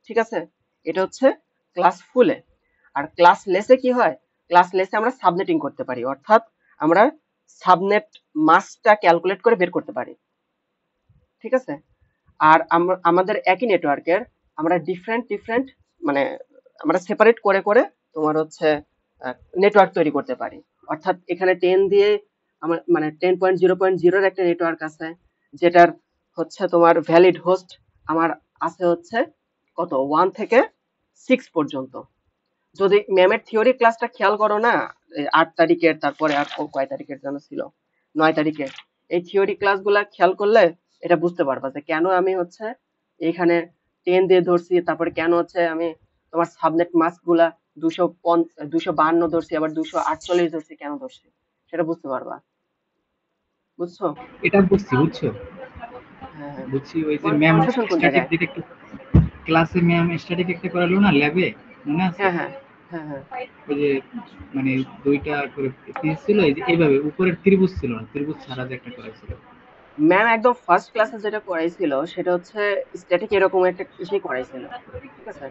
ঠিক আছে। এটা হচ্ছে ক্লাস ফুলে। আর ক্লাস লেসে কি হয়? ক্লাস লেসে আমরা সাবনেটিং করতে পারি, অর্থাৎ আমরা সাবনেট মাস্কটা ক্যালকুলেট করে বের করতে পারি, ঠিক আছে। আর আমাদের একই নেটওয়ার্কের আমরা ডিফারেন্ট ডিফারেন্ট, মানে আমরা সেপারেট করে করে তোমার হচ্ছে নেটওয়ার্ক তৈরি করতে পারি। অর্থাৎ এখানে 10 দিয়ে আমার মানে 10.0.0 একটা নেটওয়ার্ক আছে, যেটার হচ্ছে তোমার ভ্যালিড হোস্ট আমার আছে হচ্ছে কত 1 থেকে 6 পর্যন্ত। যদি ম্যামের থিওরি ক্লাসটা খেয়াল করো না, 8 তারিখের, তারপরে আর কয় তারিখের যেন ছিল, 9 তারিখের, এই থিওরি ক্লাসগুলা খেয়াল করলে এটা বুঝতে পারবা যে কেন আমি হচ্ছে এখানে 10 দিয়ে ধরছি, তারপরে কেন হচ্ছে আমি তোমার সাবনেট মাস্ক গুলা 252 ধরছি, আবার 248 ধরছি, কেন ধরছি সেটা বুঝতে পারবা। বুঝছো? এটা বুঝছি, বুঝছো? হ্যাঁ হ্যাঁ। বুঝছি, ওই যে ম্যাম কনফিউশন কোন স্ট্যাটিক জায়গায়? যেটা একটু ক্লাসে ম্যাম স্ট্যাটিক একটা করালো না ল্যাবে, মনে আছে? হ্যাঁ হ্যাঁ হ্যাঁ হ্যাঁ। ওই যে মানে দুইটা করে পিস ছিল, এই যে এইভাবে উপরের ত্রিভুজ ছিল না, ত্রিভুজ ছাড়া যে একটা করেছিল। ম্যাম একদম ফার্স্ট ক্লাসে যেটা করাইছিল সেটা হচ্ছে স্ট্যাটিক, এরকম একটা ইসে করাইছিল। ঠিক আছে,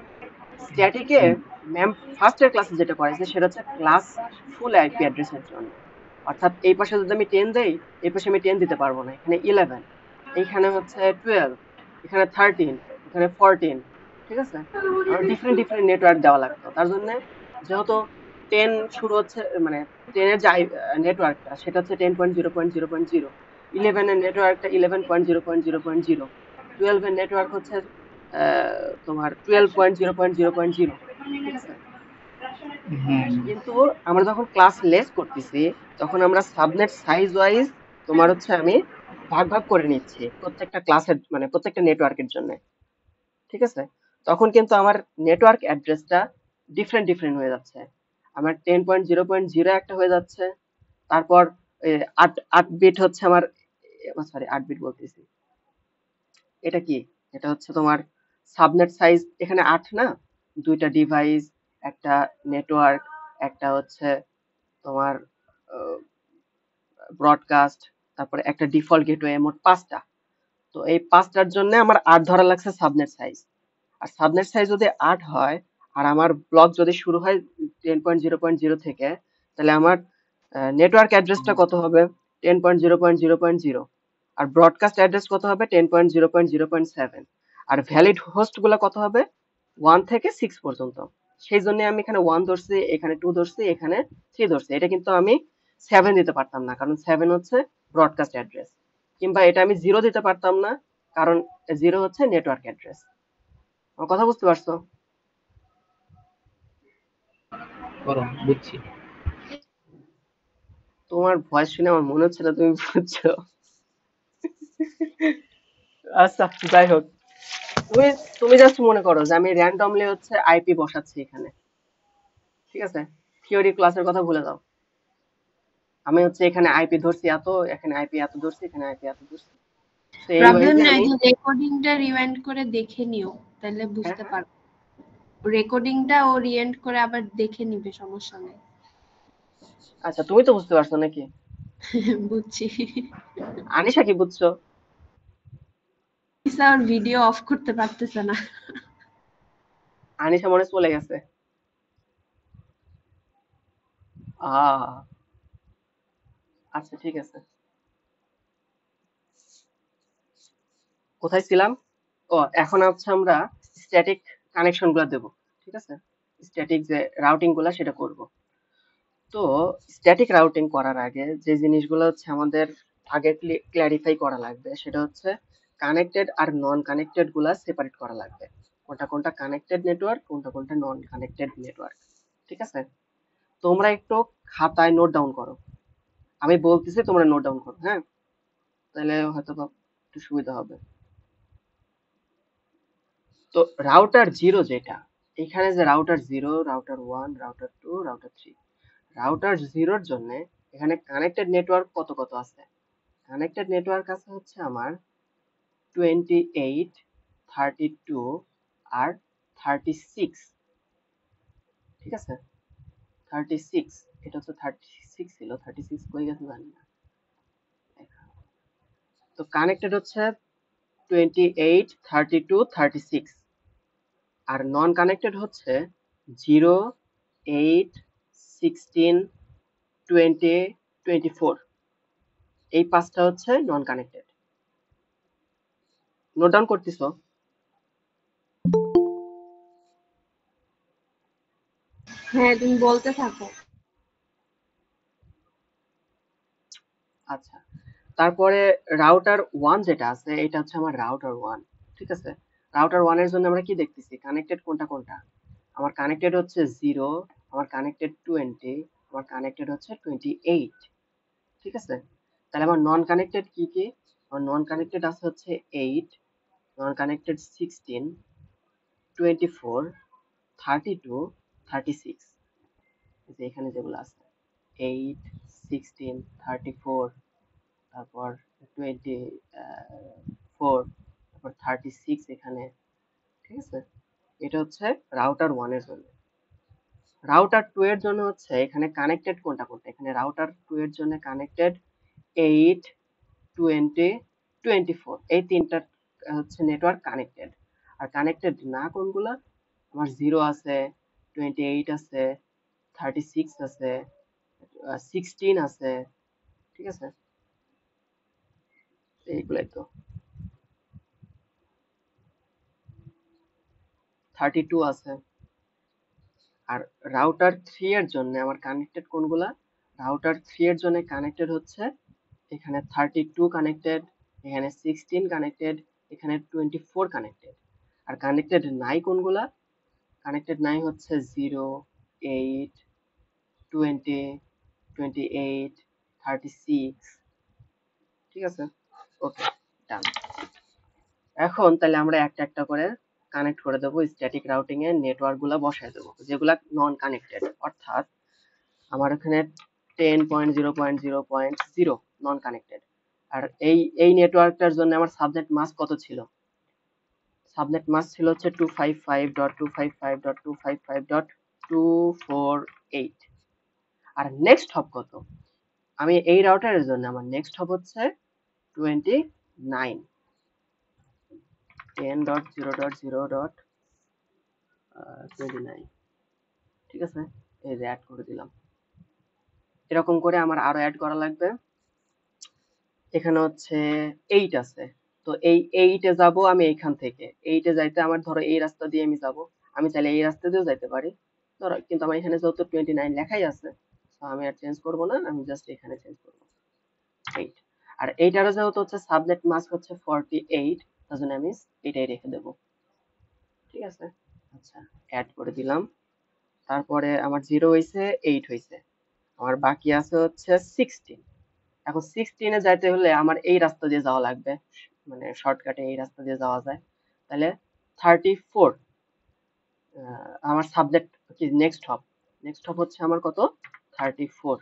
স্ট্যাটিকে হুম। ম্যাম ফার্স্টের ক্লাসে যেটা করাইছে সেটা হচ্ছে ক্লাস ফুল আইপি অ্যাড্রেসের জন্য। অর্থাৎ এই পাশে যদি আমি 10 দেই, এই পাশে আমি 10 দিতে পারবো না, এখানে 11, এইখানে হচ্ছে 12, এখানে 13, এখানে 14। ঠিক আছে, আমার ডিফারেন্ট ডিফারেন্ট নেটওয়ার্ক দেওয়া লাগতো। তার জন্য যেহেতু 10 শুরু হচ্ছে, মানে 10 এর যে নেটওয়ার্কটা সেটা হচ্ছে 10.0.0.0, 11 এর নেটওয়ার্কটা 11.0.0.0, 12 এর নেটওয়ার্ক হচ্ছে তোমার 12.0.0.0। ঠিক আছে, হ্যাঁ, কিন্তু আমরা যখন ক্লাস লেস করতেছি তখন আমরা সাবনেট সাইজ ওয়াইজ তোমার হচ্ছে আমি ভাগ ভাগ করে নিচ্ছি প্রত্যেকটা ক্লাসের, মানে প্রত্যেকটা নেটওয়ার্কের জন্য। ঠিক আছে, তখন কিন্তু আমার নেটওয়ার্ক অ্যাড্রেসটা ডিফারেন্ট ডিফারেন্ট হয়ে যাচ্ছে। আমার 10.0.0 একটা হয়ে যাচ্ছে, তারপর এ, 8 বিট হচ্ছে আমার, সরি 8 বিট বলতেছি, এটা কি, এটা হচ্ছে তোমার সাবনেট সাইজ, এখানে 8 না, দুইটা ডিভাইস, একটা নেটওয়ার্ক, একটা হচ্ছে তোমার ব্রডকাস্ট, তারপরে একটা ডিফল্ট গেটওয়ে, মোট 5টা। তো এই 5টার জন্য আমার 8 ধরা লাগছে সাবনেট সাইজ। আর সাবনেট সাইজ যদি 8 হয়, আর আমার ব্লক যদি শুরু হয় 10.0.0 থেকে, তাহলে আমার নেটওয়ার্ক অ্যাড্রেসটা কত হবে? 10.0.0.0। আর ব্রডকাস্ট অ্যাড্রেস কত হবে? 10.0.0.7। আর ভ্যালিড হোস্ট গুলো কত হবে? 1 থেকে 6 পর্যন্ত। সেই জন্য আমি এখানে 1 ধরছি, এখানে 2 ধরছি, এখানে 3 ধরছি। এটা কিন্তু আমি 7 দিতে পারতাম না, কারণ 7 হচ্ছে ব্রডকাস্ট অ্যাড্রেস। কিংবা এটা আমি 0 দিতে পারতাম না, কারণ 0 হচ্ছে নেটওয়ার্ক অ্যাড্রেস। আমার কথা বুঝতে পারছো? করো, বুঝছি। তোমার ভয়েস শুনে আমার মনে হচ্ছে না তুমি বুঝছো। আচ্ছা, যাই হোক, তুমি তুমি জাস্ট মনে করো যে আমি র্যান্ডমলি হচ্ছে আইপি বসাচ্ছি এখানে। ঠিক আছে, থিওরি ক্লাসের কথা ভুলে যাও। আমি হচ্ছে এখানে আইপি ধরছি এত, এখানে আইপি এত ধরছি, এখানে আইপি এত ধরছি। তো এই প্রবলেম ওয়াইজে নাই, আমি, যে রেকর্ডিংটা রিওয়াইন্ড করে দেখে নিও, তাহলে হ্যাঁ বুঝতে হ্যাঁ, পারবে। রেকর্ডিংটা ও রিএন্ড করে আবার দেখে নিবে, সমস্যা নেই। আচ্ছা তুমি তো বুঝতে পারছো নাকি? বুঝছি। আনিশা কি বুঝছো? ইসা ওর ভিডিও অফ করতে পারতেছে না। আনিশা মনে হয় চলে গেছে। আচ্ছা ঠিক আছে, কোথায় ছিলাম? ও, এখন হচ্ছে আমরা স্ট্যাটিক কানেকশন গুলা দেবো। ঠিক আছে, স্ট্যাটিক যে রাউটিং গুলা সেটা করব। তো স্ট্যাটিক রাউটিং করার আগে যে জিনিসগুলো হচ্ছে আমাদের আগে ক্ল্যারিফাই করা লাগবে সেটা হচ্ছে কানেক্টেড আর নন কানেক্টেড গুলা সেপারেট করা লাগবে। কোনটা কোনটা কানেক্টেড নেটওয়ার্ক, কোনটা কোনটা নন কানেক্টেড নেটওয়ার্ক। ঠিক আছে, তোমরা একটু খাতায় নোট ডাউন করো, আমি বলতেছি তোমরা নোট ডাউন করো, হ্যাঁ, তাহলে হয়তো বা একটু সুবিধা হবে। তো রাউটার জিরো যেটা, এখানে যে router zero, router one, router two, router three, router জিরোর জন্য এখানে কানেক্টেড নেটওয়ার্ক কত কত আছে? কানেক্টেড নেটওয়ার্ক আছে হচ্ছে আমার 28, 32 আর 36। ঠিক আছে, 36, এটা হচ্ছে 36 ছিল, 36 কই গেছে জানি না। তো কানেক্টেড হচ্ছে 28, 32, 36। আর নন কানেক্টেড হচ্ছে 0, 8, 16, 20, 24। এই 5টা হচ্ছে নন কানেক্টেড। নোট ডাউন করতেছো? হ্যাঁ, তুমি বলতে থাকো। আচ্ছা, তারপরে রাউটার ওয়ান যেটা আছে এটা হচ্ছে আমার রাউটার ওয়ান। ঠিক আছে, রাউটার ওয়ান এর জন্য আমরা কি দেখতেছি, কানেক্টেড কোনটা কোনটা? আমার কানেক্টেড হচ্ছে 0, আমার কানেক্টেড 20, আমার কানেক্টেড হচ্ছে 28। ঠিক আছে, তাহলে আমার নন কানেক্টেড কি কি? আমার নন কানেক্টেড আছে হচ্ছে 8, নন কানেক্টেড 16, 24, 32, 36, যে এখানে যেগুলো আছে 8, 16, 34, তারপর 24, তারপর 36 এখানে, ঠিক আছে। এটা হচ্ছে রাউটার 1 এর জন্য। রাউটার 2 এর জন্য হচ্ছে এখানে কানেক্টেড কোনটা কোনটা, এখানে রাউটার 2 এর জন্য কানেক্টেড 8, 20, 24, এই তিনটা হচ্ছে নেটওয়ার্ক কানেক্টেড। আর কানেক্টেড না কোনগুলা, আমার 0 আছে, 28 আছে, 36 আছে, 16 আছে, ঠিক আছে, এইগুলাই তো। 32 আছে। আর রাউটার 3 এর জন্য আমার কানেক্টেড কোনগুলা, রাউটার 3 এর জন্য কানেক্টেড হচ্ছে এখানে 32 কানেক্টেড, এখানে 16 কানেক্টেড, এখানে 24 কানেক্টেড। আর কানেক্টেড নাই কোনগুলা, কানেক্টেড নাই হচ্ছে 0, 8, 20, 28, 36, ঠিক আছে। ওকে, ডান। এখন তাহলে আমরা একটা একটা করে কানেক্ট করে দেবো, স্ট্যাটিক রাউটিং এ নেটওয়ার্ক গুলা বসায় দেবো যেগুলা নন কানেক্টেড, অর্থাৎ আমার এখানে 10.0.0.0 নন কানেক্টেড। আর এই নেটওয়ার্কটার জন্য আমার সাবনেট মাস্ক কত ছিল, সাবনেট মাস্ক ছিল হচ্ছে 255.255.255.248। আর নেক্সট হপ কত, আমি এই রাউটারের জন্য আমার নেক্সট হপ হচ্ছে 29, 10.0.0.29, ঠিক আছে। এই যে অ্যাড করে দিলাম। এরকম করে আমার আরো অ্যাড করা লাগবে। এখানে হচ্ছে 8 আছে, তো এই 8 এ যাব আমি এইখান থেকে, 8 এ যাইতে আমার ধরো এই রাস্তা দিয়ে আমি যাব, আমি চাইলে এই রাস্তা দিয়েও যাইতে পারি ধরো, কিন্তু আমার এখানে যেহেতু 29 লেখাই আছে, তো আমি আর চেঞ্জ করব না, আমি জাস্ট এখানে চেঞ্জ করব 8। আর এইটারও যেহেতু হচ্ছে সাবনেট মাস্ক হচ্ছে 48, তার জন্য আমি এটাই রেখে দেব, ঠিক আছে। আচ্ছা, অ্যাড করে দিলাম। তারপরে আমার 0 হইছে, 8 হইছে, আমার বাকি আছে হচ্ছে 16। এখন 16 এ যাইতে হলে আমার এই রাস্তা দিয়ে যাওয়া লাগবে, মানে শর্টকাটে এই রাস্তা দিয়ে যাওয়া যায়। তাহলে 34, আমার সাবজেক্ট কি নেক্সট হপ হচ্ছে আমার কত 34,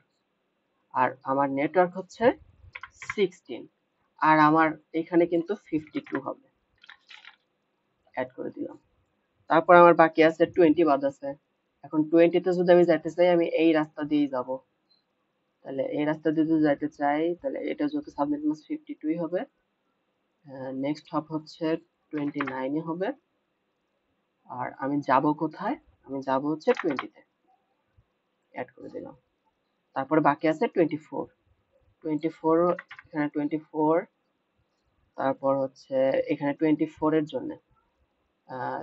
আর আমার নেটওয়ার্ক হচ্ছে 16, আর আমার এখানে কিন্তু 52 হবে, অ্যাড করে দিলাম। তারপর আমার বাকি আছে 20 বাদ আছে। এখন 20 তে যদি আমি যাইতে চাই, আমি এই রাস্তা দিয়েই যাব, তাহলে এই রাস্তা দিয়ে যদি যাইতে চাই, তাহলে এটা যত সাবনেট মাস্ক 52 হবে, নেক্সট হপ হচ্ছে 29 হবে। আর আমি যাব কোথায়, আমি যাব হচ্ছে 20 তে, অ্যাড করে দিলাম। তারপরে বাকি আছে 24, এখানে 24, তারপর হচ্ছে এখানে 24 এর জন্য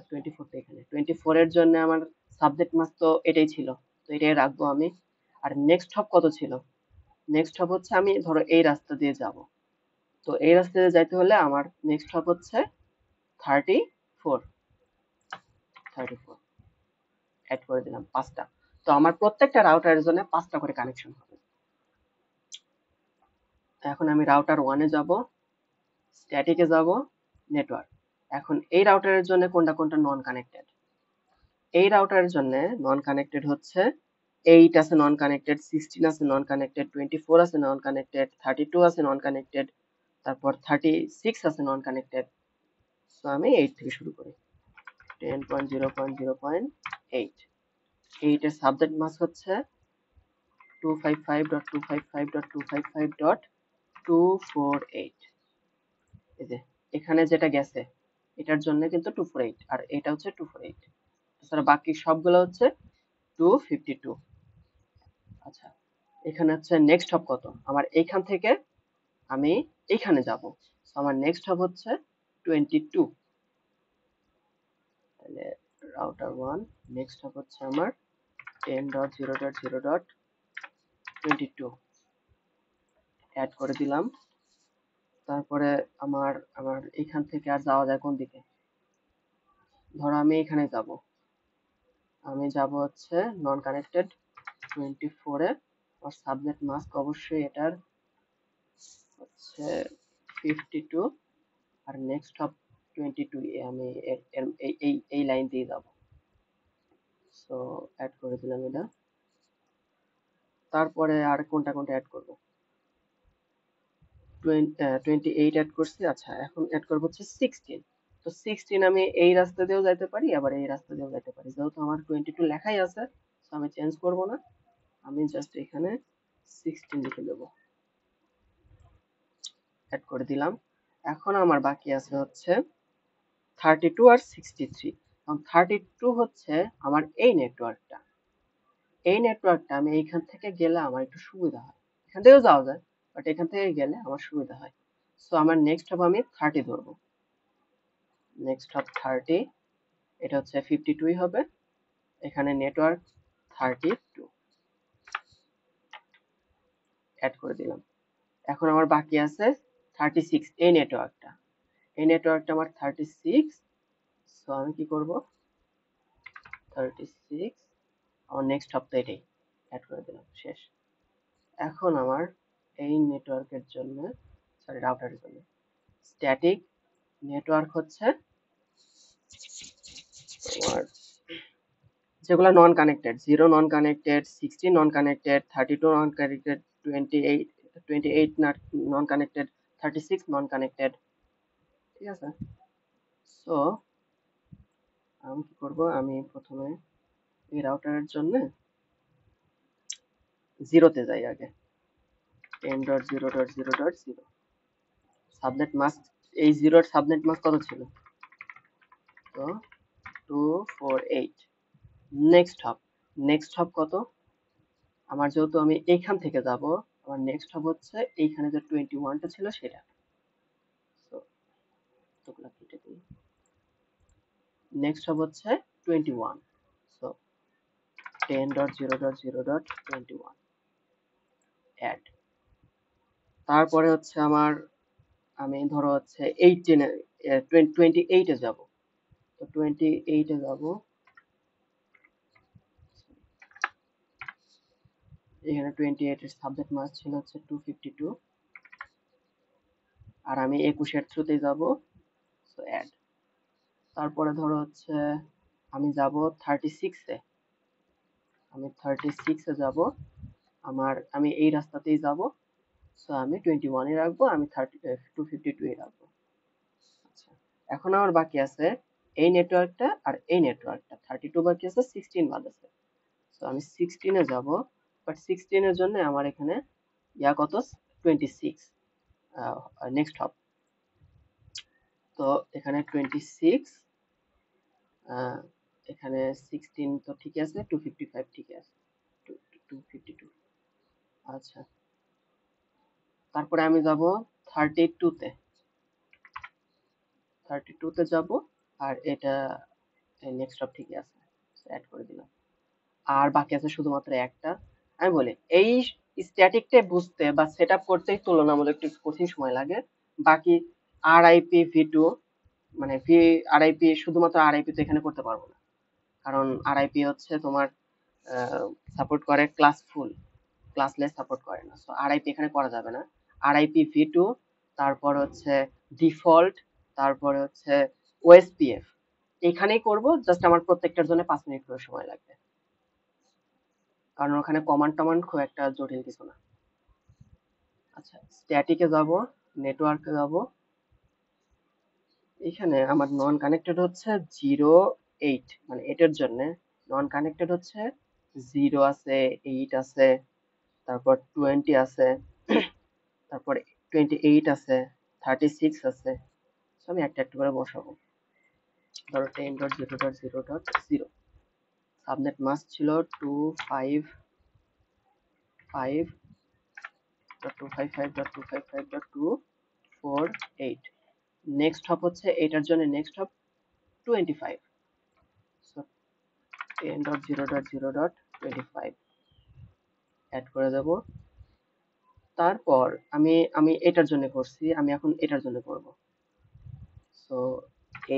24 টা এখানে 24 এর জন্য আমার সাবজেক্ট মাস্ক তো এটাই ছিল, তো এটাই রাখবো আমি। আর নেক্সট হপ কত ছিল, নেক্সট হপ হচ্ছে আমি ধরো এই রাস্তা দিয়ে যাব, তো এই রাস্তা দিয়ে যাইতে হলে আমার নেক্সট হপ হচ্ছে 34, অ্যাড করে দিলাম 5টা। তো আমার প্রত্যেকটা রাউটারের জন্য 5টা করে কানেকশন হবে। এখন আমি রাউটার 1 এ যাব, স্ট্যাটিকে যাব, নেটওয়ার্ক। এখন এই রাউটারের জন্য কোনটা কোনটা নন কানেক্টেড, এই রাউটারের জন্য নন কানেক্টেড হচ্ছে 8 আছে নন কানেক্টেড, 16 আছে নন কানেক্টেড, 24 আছে নন কানেক্টেড, 32 আছে নন কানেক্টেড, তারপর 36 আছে নন কানেক্টেড। সো আমি 8 থেকে শুরু করি, 10.0.0.8। 8 এর সাবজেক্ট মাস্ক হচ্ছে 255.255.255.248। এই যে এখানে যেটা গেছে এটার জন্য কিন্তু 248, আর এটা হচ্ছে 248, তাছাড়া বাকি সবগুলো হচ্ছে 252। আচ্ছা, এখানে হচ্ছে নেক্সট হপ কত, আমার এইখান থেকে আমি এইখানে যাব, আমার নেক্সট হপ হচ্ছে 22। তাহলে রাউটার 1 নেক্সট হপ হচ্ছে আমার 10.0.0.22, অ্যাড করে দিলাম। তারপরে আমার আমার এখান থেকে আর যাওয়া যায় কোন দিকে, ধরো আমি এখানে যাব, আমি যাব হচ্ছে নন কানেক্টেড 24 এ, আর সাবনেট মাস্ক অবশ্যই এটার হচ্ছে 52, আর নেক্সট হপ 22 এ আমি এই লাইন দিয়ে যাব। সো অ্যাড করে দিলাম এটা। তারপরে আর কোনটা অ্যাড করব? 28 অ্যাড করছি। আচ্ছা, এখন অ্যাড করব হচ্ছে 16। তো 16 আমি এই রাস্তা দিয়েও যাইতে পারি, আবার এই রাস্তা দিয়েও যাইতে পারি। যেহেতু আমার 22 লেখাই আছে, তো আমি চেঞ্জ করব না, আমি জাস্ট এখানে 16 লিখে দেব। অ্যাড করে দিলাম। এখন আমার বাকি আছে হচ্ছে 32 আর 63। কারণ 32 হচ্ছে আমার এই নেটওয়ার্কটা। এই নেটওয়ার্কটা আমি এইখান থেকে গেলে আমার একটু সুবিধা হয়। এখান থেকেও যাওয়া যায়, বাট এখান থেকে গেলে আমার সুবিধা হয়। সো আমার নেক্সট হবে আমি 30 ধরবো। নেক্সট হব 30, এটা হচ্ছে 52 হবে। এখানে নেটওয়ার্ক 32 অ্যাড করে দিলাম। এখন আমার বাকি আছে 36, এই নেটওয়ার্কটা। এই নেটওয়ার্কটা আমার 36। সো আমি কি করব? 36 আমার নেক্সট হপ্তাহ এটাই অ্যাড করে দিলাম, শেষ। এখন আমার এই নেটওয়ার্কের জন্য, সরি রাউটারের জন্য, স্ট্যাটিক নেটওয়ার্ক হচ্ছে তোমার যেগুলো নন কানেক্টেড, 0 নন কানেক্টেড, 16 নন কানেক্টেড, 32 নন কানেক্টেড, 28 নন কানেক্টেড, 36 নন কানেক্টেড। ঠিক আছে? সো আমি কি করব? আমি প্রথমে এই রাউটারের জন্য 0 তে যাই আগে। 10.0.0.0 সাবনেট মাস্ক, এই 0 এর সাবনেট মাস্ক কত ছিল? তো 248। নেক্সট হব কত? আমার যেহেতু আমি এইখান থেকে যাব, আমার নেক্সট হব হচ্ছে এইখানে যে 21টা ছিল সেটা। তো তোগুলা কেটে দিই। নেক্সট হব হচ্ছে 21। So 10.0.0.21 add. তারপরে হচ্ছে আমার, আমি ধরো হচ্ছে 28 এ যাব। তো 28 এ যাব। এখানে 28 এর সাবজেক্ট মাস ছিল হচ্ছে 252, আর আমি 21 এর থ্রুতে যাব। So add. তারপরে ধরো হচ্ছে আমি যাব 36 এ। আমি 36 এ যাব। আমি এই রাস্তাতেই যাব। সো আমি 21 এ রাখবো, আমি 252 এ রাখবো। আচ্ছা, এখন আমার বাকি আছে এই নেটওয়ার্কটা আর এই নেটওয়ার্কটা। 32 বাকি আছে, 16 বাদ আছে। সো আমি 16 এ যাব, বাট 16 এর জন্য আমার এখানে কত? 26 নেক্সট হব। তো এখানে 26, এখানে 16 তো ঠিক আছে, 255 ঠিক আছে, 252। আচ্ছা, তারপরে আমি যাব 32 তে। 32 তে যাব, আর এটা নেক্সট হব ঠিকই আছে, অ্যাড করে দিলাম। আর বাকি আছে শুধুমাত্র একটা। আমি বলি এই স্ট্যাটিকটা বুঝতে বা সেটআপ করতেই তুলনামূলক একটু কঠিন সময় লাগে। বাকি আরআইপি ভি2, মানে আরআইপি, শুধুমাত্র আরআইপি তো এখানে করতে পারবো না, কারণ আরআইপি হচ্ছে তোমার সাপোর্ট করে ক্লাসলেস সাপোর্ট করে না। সো আরআইপি এখানে করা যাবে না। আরআইপি ভি2, তারপর হচ্ছে ডিফল্ট, তারপরে হচ্ছে ওএসপিএফ, এখানেই করব। জাস্ট আমার প্রত্যেকটার জন্য 5 মিনিট করে সময় লাগবে, কারণ ওখানে কমান্ড খুব একটা জটিল কিছু না। আচ্ছা, স্ট্যাটিকে যাব, নেটওয়ার্কে যাব। এখানে আমার নন কানেক্টেড হচ্ছে 08, মানে এটার জন্য নন কানেক্টেড হচ্ছে 0 আছে, 8 আছে, তারপর 20 আছে, তারপর 28 আছে, 36 আছে। So আমি একটা একটা করে বসাবো। ধরো 10.0.0.0 সাবনেট মাস্ক ছিল 255.255.255.248। নেক্সট হপ হচ্ছে এটার জন্য, নেক্সট হপ 25। সো 10.0.0.25 অ্যাড করে দেব। তারপর আমি এটার জন্য করছি, আমি এখন এটার জন্য করব। সো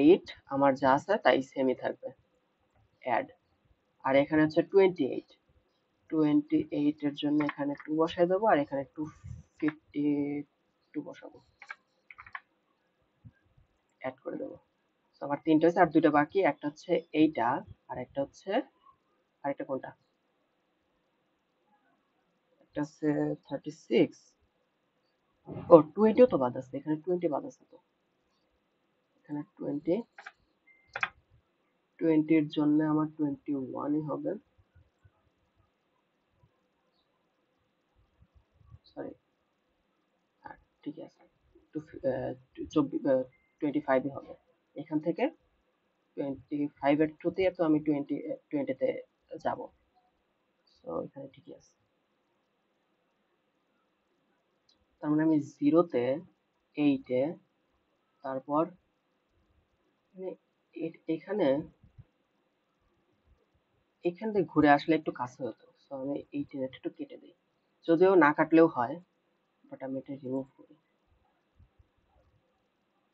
8 আমার যা আছে তাই সেমই থাকবে, অ্যাড। আর এখানে হচ্ছে 28 এর জন্য এখানে 2 বসায় দেবো, আর এখানে 252 বসাবো, অ্যাড করে দেবো। তো আমার 3টা হয়েছে আর 2টা বাকি, একটা হচ্ছে এইটা আর একটা হচ্ছে আরেকটা কোনটা, একটা হচ্ছে 36 ও 20 তো বাদ আছে, এখানে 20 বাদ আছে, তো এখানে 20 এর জন্য আমার 21ই হবে, সরি ঠিক আছে, 25ই হবে। এখান থেকে 25 এর থ্রুতে তো আমি 20 তে যাব, তো এখানে ঠিকই আছে। তার মানে আমি 0-তে 8-এ তারপর মানে এখানে এখান থেকে ঘুরে আসলে একটু কাছে হতো, তো আমি এই টেনেটা একটু কেটে দিই, যদিও না কাটলেও হয়, বাট আমি এটা রিমুভ করি,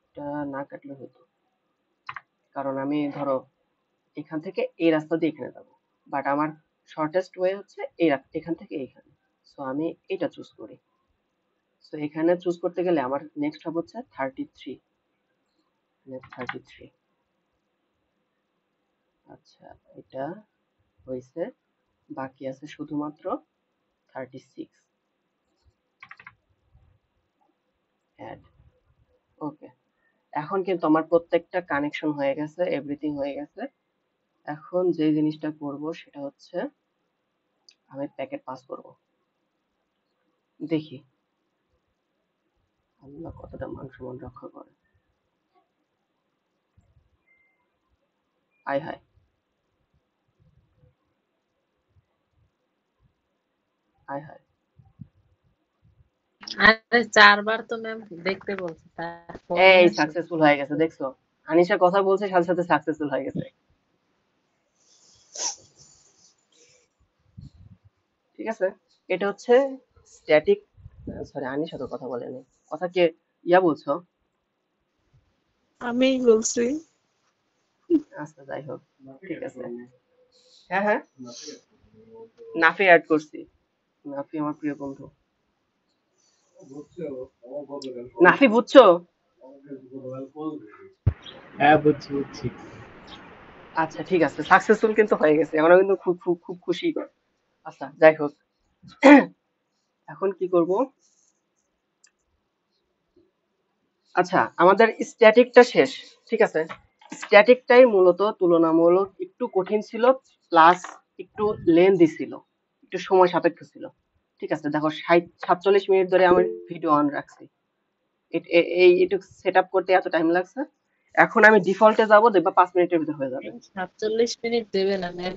এটা না কাটলে হতো, কারণ আমি ধরো এখান থেকে এই রাস্তা দিয়ে এখানে যাবো, বাট আমার শর্টেস্ট ওয়ে হচ্ছে এখান থেকে এইখানে, সো আমি এটা চুজ করি। সো এখানে চুজ করতে গেলে আমার নেক্সট হবে হচ্ছে 33, 33। আচ্ছা এটা হয়েছে, বাকি আছে শুধুমাত্র 36 অ্যাড। ওকে, এখন কিন্তু আমার প্রত্যেকটা কানেকশন হয়ে গেছে, এভরিথিং হয়ে গেছে। এখন যে জিনিসটা করব সেটা হচ্ছে আমি প্যাকেট পাস করব, দেখি আল্লাহ কতটা মান সম্মান রক্ষা করে। আয় হায়, আয় হায়, আরে 4 বার তো ম্যাম দেখতে বলছে, তারপর এই আসে। সাকসেসফুল হয়ে গেছে, দেখছো আনিশা কথা বলছে সাথে সাথে সাকসেসফুল হয়ে গেছে। ঠিক আছে, এটা হচ্ছে স্ট্যাটিক, সরি আনিশা তো কথা বলেনি, কথা কে বলছো? আমি বলছি। আচ্ছা যাই হোক, ঠিক আছে। হ্যাঁ হ্যাঁ, নাফি অ্যাড করছি, নাফি আমার প্রিয় বন্ধু। নাফি বুঝছো? হ্যাঁ বুঝছি বুঝছি। আচ্ছা ঠিক আছে, সাকসেসফুল কিন্তু হয়ে গেছে, আমরা কিন্তু খুব খুব খুব খুশি। আচ্ছা যাই হোক, এখন কি করব? আচ্ছা আমাদের স্ট্যাটিকটা শেষ, ঠিক আছে, স্ট্যাটিকটাই মূলত তুলনামূলক একটু কঠিন ছিল, প্লাস একটু লেন্দি ছিল, একটু সময় সাপেক্ষ ছিল। ঠিক আছে, দেখো 47 মিনিট ধরে আমি ভিডিও অন রাখছি, এই একটু সেট আপ করতে এত টাইম লাগছে। এখন আমি ডিফল্টে যাব, দেখবা 5 মিনিটের ভিতর হয়ে যাবে। 47 মিনিট দেবে না ম্যাম,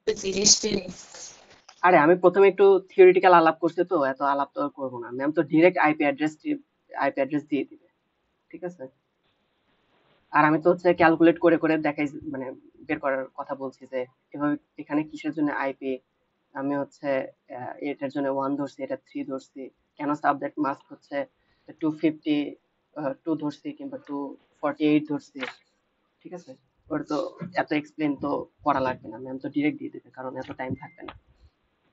30 মিনিট। আরে আমি প্রথমে একটু থিওরিটিক্যাল আলাপ করছি, তো এত আলাপ তো আর করবো না, ম্যাম তো ডিরেক্ট আইপি অ্যাড্রেস দিয়ে দিবে, ঠিক আছে। আর আমি তো হচ্ছে ক্যালকুলেট করে করে দেখাই, মানে বের করার কথা বলছি যে এভাবে এখানে কিসের জন্য আইপি, আমি হচ্ছে এটার জন্য 1 ধরছি, এটা 3 ধরছি, কেন সাবজেক্ট মাস্ক হচ্ছে 252 ধরছি কিংবা 248 ধরছি, ঠিক আছে। ওটা তো এত এক্সপ্লেন তো করা লাগবে না, ম্যাম তো ডিরেক্ট দিয়ে দেবে, কারণ এত টাইম থাকবে না,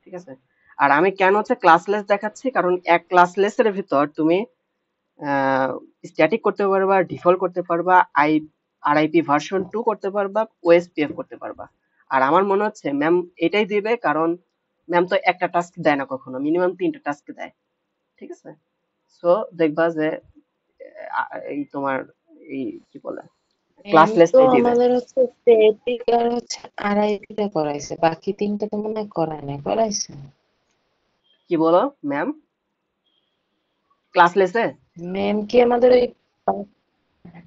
ঠিক আছে। আর আমি কেন হচ্ছে ক্লাসলেস দেখাচ্ছি, কারণ এক ক্লাসলেসের ভিতর তুমি স্ট্যাটিক করতে পারবা, ডিফল্ট করতে পারবা, আরআইপি ভার্সন 2 করতে পারবা, ওএসপিএফ করতে পারবা। আর আমার মনে হচ্ছে ম্যাম এটাই দিবে, কারণ ম্যাম তো একটা টাস্ক দেয় না কখনো, মিনিমাম 3টা টাস্ক দেয়, ঠিক আছে। সো দেখবা যে এই তোমার এই কি বলে ম্যাম তো ক্লাসলেসটাই দিবে। আমাদের হচ্ছে স্ট্যাটিক আর হচ্ছে আরআইপিটা করাইছে, বাকি 3টা তো মনে হয় করায় নাই, করাইছে? কি বলো ম্যাম? ক্লাসলেসে ম্যাম কি আমাদের ওই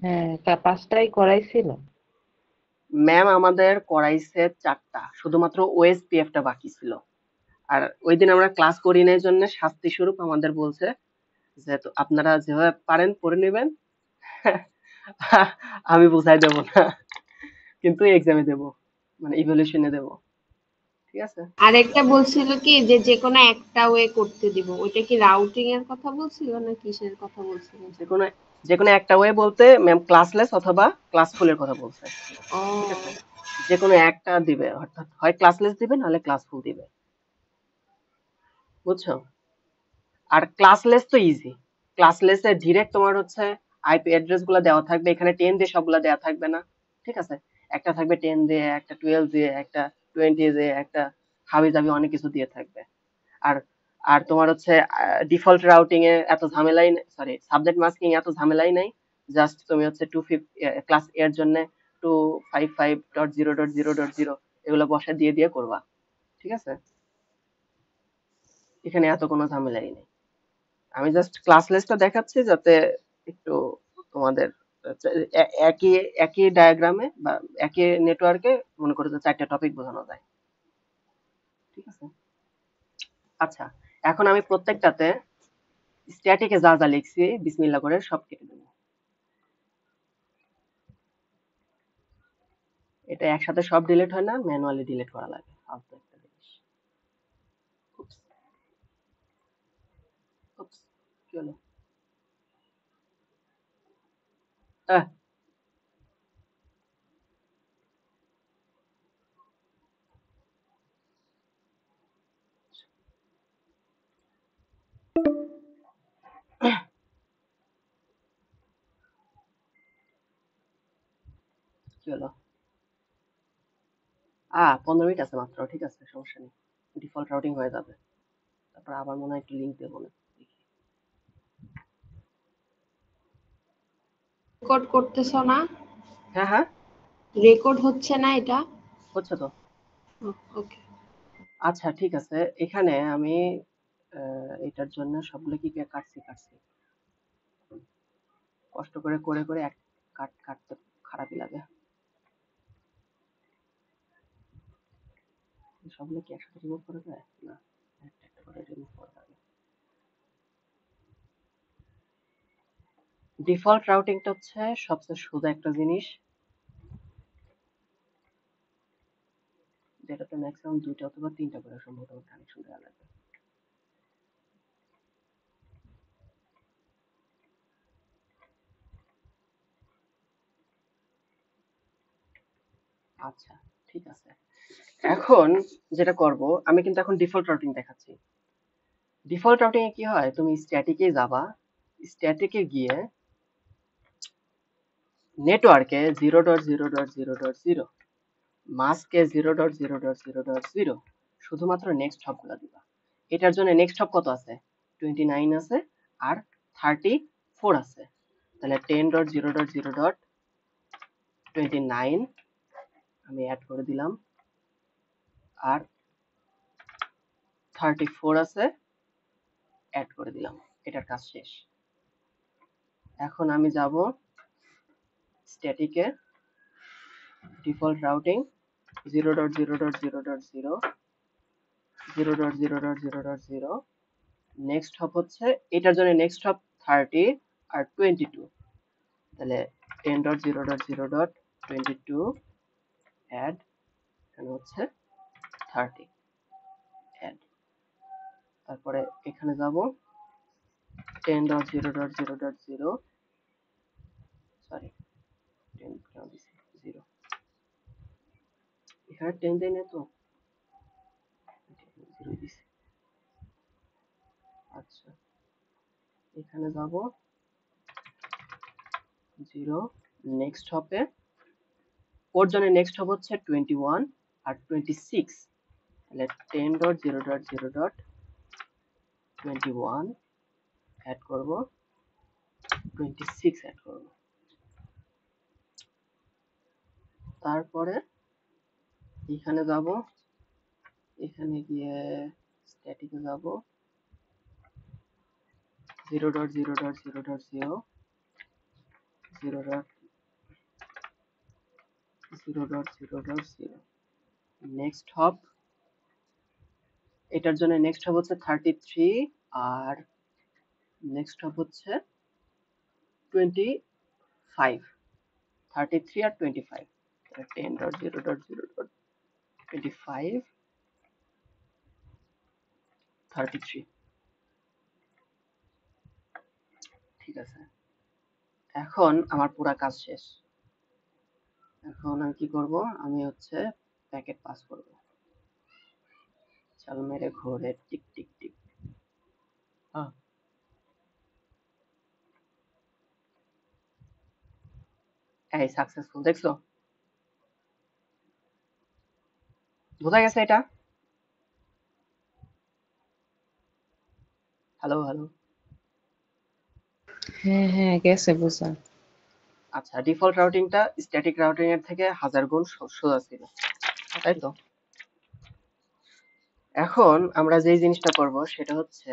হ্যাঁ 5টাই করাইছিল? ম্যাম আমাদের করাইছে 4টা, শুধুমাত্র ওএসপিএফটা বাকি ছিল। আর ওই দিন আমরা ক্লাস করি নাই জন্য শাস্তি স্বরূপ আমাদের বলছে যে তো আপনারা যেভাবে পারেন পড়ে নেবেন, আমি বুঝাই দেব না, কিন্তু এক্সামে দেব, মানে ইভ্যালুয়েশনে দেব, ঠিক আছে। আরেকটা বলছিল কি যে যে কোনো একটা ওয়ে করতে দিব, ওইটা কি রাউটিং এর কথা বলছিল না কিসের কথা বলছিল? যেকোনো যেকোনো একটা ওয়ে বলতে ম্যাম ক্লাসলেস অথবা ক্লাসফুলের কথা বলছে, ও ঠিক আছে। যেকোনো একটা দিবে, অর্থাৎ হয় ক্লাসলেস দিবে নাহলে ক্লাসফুল দিবে, বুঝছো। আর ক্লাসলেস তো ইজি, ক্লাসলেসে ডিরেক্ট তোমার হচ্ছে আইপি অ্যাড্রেস গুলো দেওয়া থাকবে, এখানে 10 দিয়ে সবগুলা দেওয়া থাকবে না, ঠিক আছে? একটা থাকবে 10 দিয়ে, একটা 12 দিয়ে, একটা 20 দিয়ে, একটা হাবি জাবি অনেক কিছু দিয়ে থাকবে। আর আর তোমার হচ্ছে ডিফল্ট রাউটিং এ এত ঝামেলাই, সরি সাবনেট মাস্কিং এত ঝামেলাই নাই। জাস্ট তুমি হচ্ছে ক্লাস এর জন্য 255.0.0.0 এগুলো বসা দিয়ে দিয়ে করবা, ঠিক আছে? এখানে এত কোনো ঝামেলাই নেই। আমি জাস্ট ক্লাস লিস্টটা দেখাচ্ছি যাতে একটু তোমাদের একই একই ডায়াগ্রামে বা একই নেটওয়ার্কে মনে করো যে 4টা টপিক বোঝানো যায়, ঠিক আছে? আচ্ছা, এখন আমি প্রত্যেকটাতে স্ট্যাটিকে যা যা লিখছি বিসমিল্লাহ করে সব কেটে দেবো। এটা একসাথে সব ডিলিট হয় না, ম্যানুয়ালি ডিলিট করা লাগে, ফালতু একটা জিনিস। Oops, oops, কি হলো? আহ, কি হলো? 15 মিনিট আছে মাত্র, ঠিক আছে, সমস্যা নেই, ডিফল্ট রাউটিং হয়ে যাবে। তারপর আবার মনে হয় একটু লিঙ্ক দেবো না, দেখি। রেকর্ড করতেছো না? হ্যাঁ হ্যাঁ, রেকর্ড হচ্ছে না এটা? হচ্ছে তো। ওকে। আচ্ছা ঠিক আছে, এখানে আমি এটার জন্য সবগুলো কি কাটছি কাটছি, কষ্ট করে করে করে এক কাটতে খারাপই লাগে। সবগুলো কি একসাথে রিমুভ করা যায়? না, একটা একটা করে রিমুভ করা যাবে। ডিফল্ট রাউটিংটা হচ্ছে সবচেয়ে সোজা একটা জিনিস, যেটাতে ম্যাক্সিমাম 2টা অথবা 3টা করে সম্ভবত কানেকশন দেওয়া লাগবে। আচ্ছা ঠিক আছে, এখন যেটা করব, আমি কিন্তু এখন ডিফল্ট রাউটিং দেখাচ্ছি। ডিফল্ট রাউটিং এ কি হয়, তুমি স্ট্যাটিকে যাবা, স্ট্যাটিকে গিয়ে নেটওয়ার্কে 0.0.0.0, মাস্কে 0.0.0.0, শুধুমাত্র নেক্সট হপ গুলা দিবা। এটার জন্য নেক্সট হপ কত আছে? 29 আছে আর 34 আছে, তাহলে 10.0.0.29 আমি অ্যাড করে দিলাম, আর 34 আছে অ্যাড করে দিলাম। এটার কাজ শেষ। এখন আমি যাব স্ট্যাটিকে, ডিফল্ট রাউটিং 0.0.0.0, 0.0.0.0, নেক্সট হপ হচ্ছে এটার জন্য নেক্সট হপ 30 আর 22, তাহলে 10.0.0.22 অ্যাড, এখানে হচ্ছে 30 অ্যাড। তারপরে এখানে যাব 10.0.0.0, সরি 10 কেন দিছি 0, এখানে 10 দেই না তো, 0 দিছি। আচ্ছা এখানে যাব 0, নেক্সট হপে ওর জন্য নেক্সট হপ হচ্ছে 21 আর 26, তাহলে 10.0.0.21 অ্যাড করব, 26 অ্যাড করব। তারপরে এখানে যাব, এখানে গিয়ে স্ট্যাটিকে যাব 0.0.0.0, 0.0.0.0, নেক্সট হপ, এটার জন্য নেক্সট হপ হচ্ছে 33 আর নেক্সট হপ হচ্ছে 25, 33 আর 25, 10.0.0.25, 33, ঠিক আছে। এখন আমার পুরা কাজ শেষ। এখন আমি কি করব, আমি হচ্ছে প্যাকেট পাস করব, চাল মেরে ঘোরে টিক টিক টিক। এই সাকসেসফুল, দেখছো? বোঝা গেছে এটা? Hello hello. হ্যাঁ হ্যাঁ, গেছে বুঝা। আচ্ছা, ডিফল্ট রাউটিংটা স্ট্যাটিক রাউটিং এর থেকে 1000 গুণ সোজা ছিল, তাই তো? এখন আমরা যে জিনিসটা করব সেটা হচ্ছে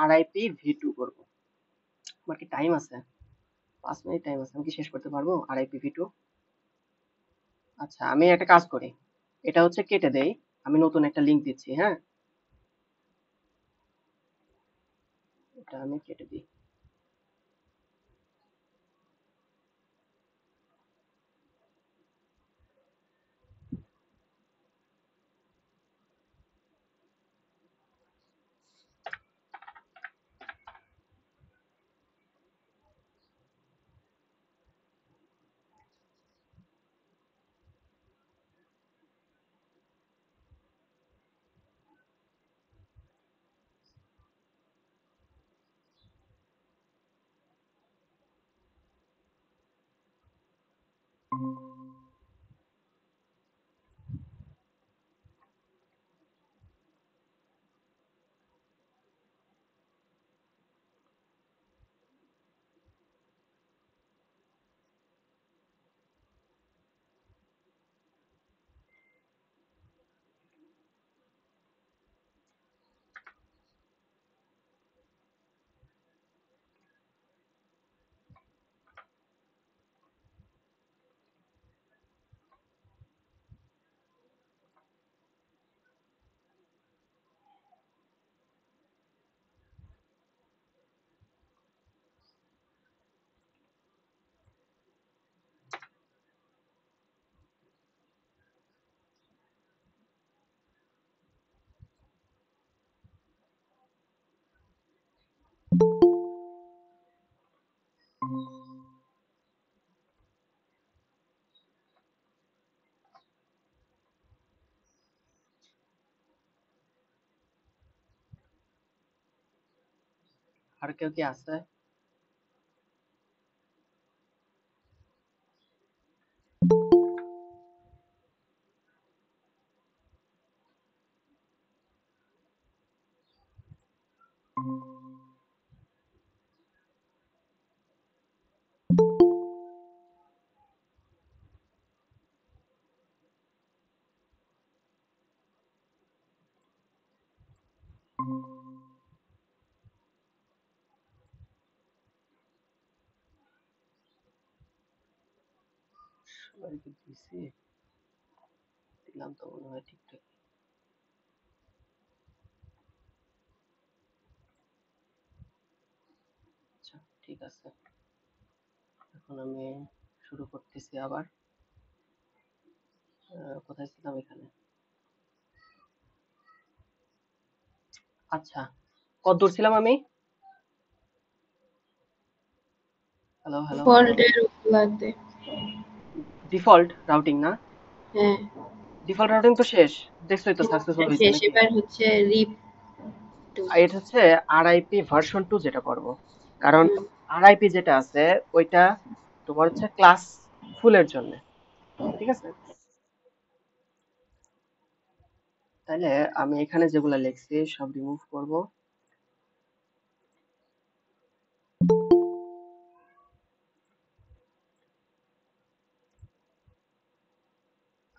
আরআইপি ভি2 করব। আমার কি টাইম আছে? 5 মিনিট টাইম আছে, আমি কি শেষ করতে পারবো আরআইপি ভি2? আচ্ছা, আমি একটা কাজ করি, এটা হচ্ছে কেটে দেই, আমি নতুন একটা লিংক দিচ্ছি, হ্যাঁ? এটা আমি কেটে দিই। আর কেউ কি আছে? সবাইকে দিছি, দিলাম তো মনে হয় ঠিকঠাক। আচ্ছা, ঠিক আছে, এখন আমি শুরু করতেছি আবার। কোথায় ছিলাম? এখানে। আচ্ছা, কতদূর ছিলাম আমি? Hello hello. ডিফল্টের লাগবে। ডিফল্ট রাউটিং না? হ্যাঁ, ডিফল্ট রাউটিং তো শেষ, দেখছোই তো সাকসেসফুল হয়েছে শেষ। নাকি? এবার হচ্ছে রিপ টু। আর এটা হচ্ছে আরআইপি ভার্সন 2 যেটা করব, কারণ আরআইপি যেটা আছে ওইটা তোমার হচ্ছে ক্লাস ফুলের জন্য, ঠিক আছে? তাহলে আমি এখানে যেগুলা লিখছি সব রিমুভ করব।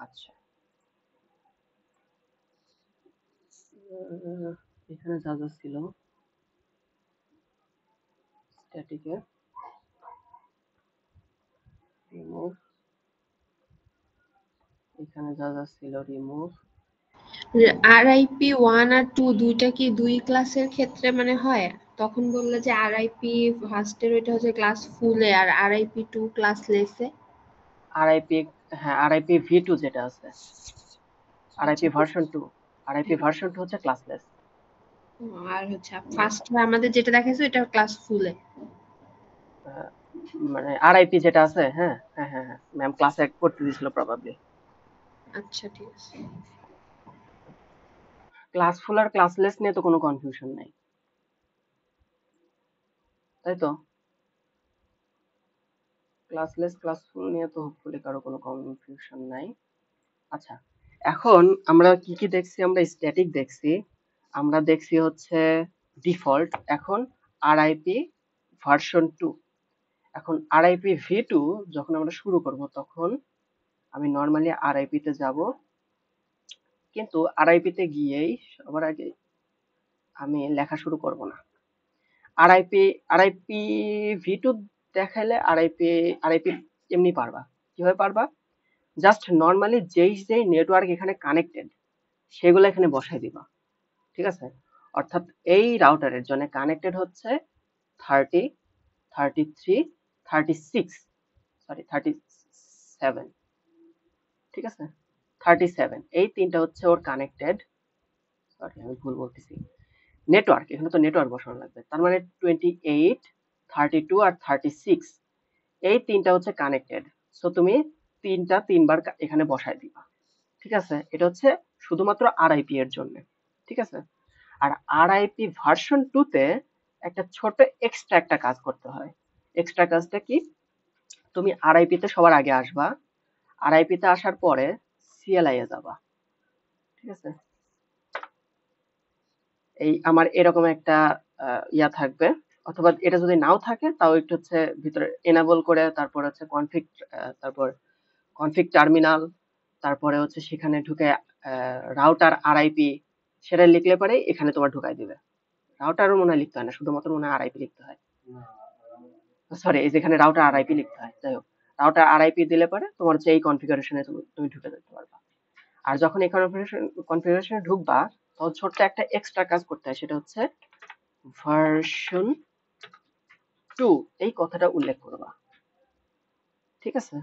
আচ্ছা, এখানে যা যা ছিল স্ট্যাটিকে রিমুভ, এখানে যা যা ছিল রিমুভ। আরআইপি 1 আর 2 দুইটা কি দুই ক্লাসের ক্ষেত্রে মানে হয়? তখন বললে যে আরআইপি ফার্স্টের ওইটা হচ্ছে ক্লাস ফুলে আর আরআইপি 2 ক্লাস লেসে। আরআইপি, হ্যাঁ আরআইপি ভি2 যেটা আছে, আরআইপি আচ্ছা, ভার্সন 2, আরআইপি ভার্সন 2 হচ্ছে ক্লাসলেস। আর হচ্ছে ফার্স্ট আমাদের যেটা দেখাইছে ওইটা ক্লাস ফুলে। মানে আরআইপি যেটা আছে, হ্যাঁ হ্যাঁ হ্যাঁ হ্যাঁ, ম্যাম ক্লাসে করতে দিয়েছিল প্রবাবলি। আচ্ছা, ঠিক আছে। ক্লাসফুল আর ক্লাসলেস নিয়ে তো কোনো কনফিউশন নাই, তাই তো? ক্লাসলেস ক্লাসফুল নিয়ে তো হোপফুলি কারো কোনো কনফিউশন নাই। আচ্ছা, এখন আমরা কি কি দেখছি? আমরা স্ট্যাটিক দেখছি, আমরা দেখছি হচ্ছে ডিফল্ট। এখন আরআইপি ভার্সন 2। এখন আরআইপি v2 যখন আমরা শুরু করব তখন আমি নর্মালি আরআইপি তে যাব, কিন্তু আরআইপি তে গিয়েই সবার আগে আমি লেখা শুরু করব না। আরআইপি v2 দেখাইলে আরআইপি এমনি পারবা। কিভাবে পারবা? জাস্ট নর্মালি যেই নেটওয়ার্ক এখানে কানেক্টেড সেগুলো এখানে বসাই দিবা। ঠিক আছে? অর্থাৎ এই রাউটারের জন্য কানেক্টেড হচ্ছে 30, 33, 36, সরি 37। ঠিক আছে? 37 এই তিনটা হচ্ছে ওর কানেক্টেড। সরি আমি ভুল বলতেছি। নেটওয়ার্ক, এখানে তো নেটওয়ার্ক বসানো লাগবে। তার মানে 28, 32 আর 36 এই তিনটা হচ্ছে কানেক্টেড। সো তুমি তিনবার এখানে বসায় দিবা। ঠিক আছে? এটা হচ্ছে শুধুমাত্র আরআইপি এর জন্য। ঠিক আছে? আর আরআইপি ভার্সন 2 তে একটা ছোট এক্সট্রা একটা কাজ করতে হয়। এক্সট্রা কাজটা কি? তুমি আরআইপি তে সবার আগে আসবা, আরআইপি তে আসার পরে সিএলআই এ যাবা। ঠিক আছে? এই আমার এরকম একটা ইয়া থাকবে, অথবা এটা যদি নাও থাকে তাও একটু হচ্ছে ভিতরে এনেবল করে তারপর হচ্ছে তারপর কনফিগ টার্মিনাল, তারপরে হচ্ছে সেখানে ঢুকে রাউটার আরআইপি সেটা লিখলে পরে এখানে তোমার ঢুকাই দিবে। রাউটারও মনে হয় লিখতে হয় না, শুধুমাত্র মনে হয় আরআইপি লিখতে হয়। সরি, এই যেখানে রাউটার আরআইপি লিখতে হয়। যাই হোক, রাউটার আরআইপি দিলে পরে তোমার হচ্ছে এই কনফিগারেশনে তুমি ঢুকে যেতে পারবা। আর যখন এই কনফিগারেশনে ঢুকবা তখন ছোট্ট একটা এক্সট্রা কাজ করতে হয়, সেটা হচ্ছে ভার্সন 2 এই কথাটা উল্লেখ করবা। ঠিক আছে?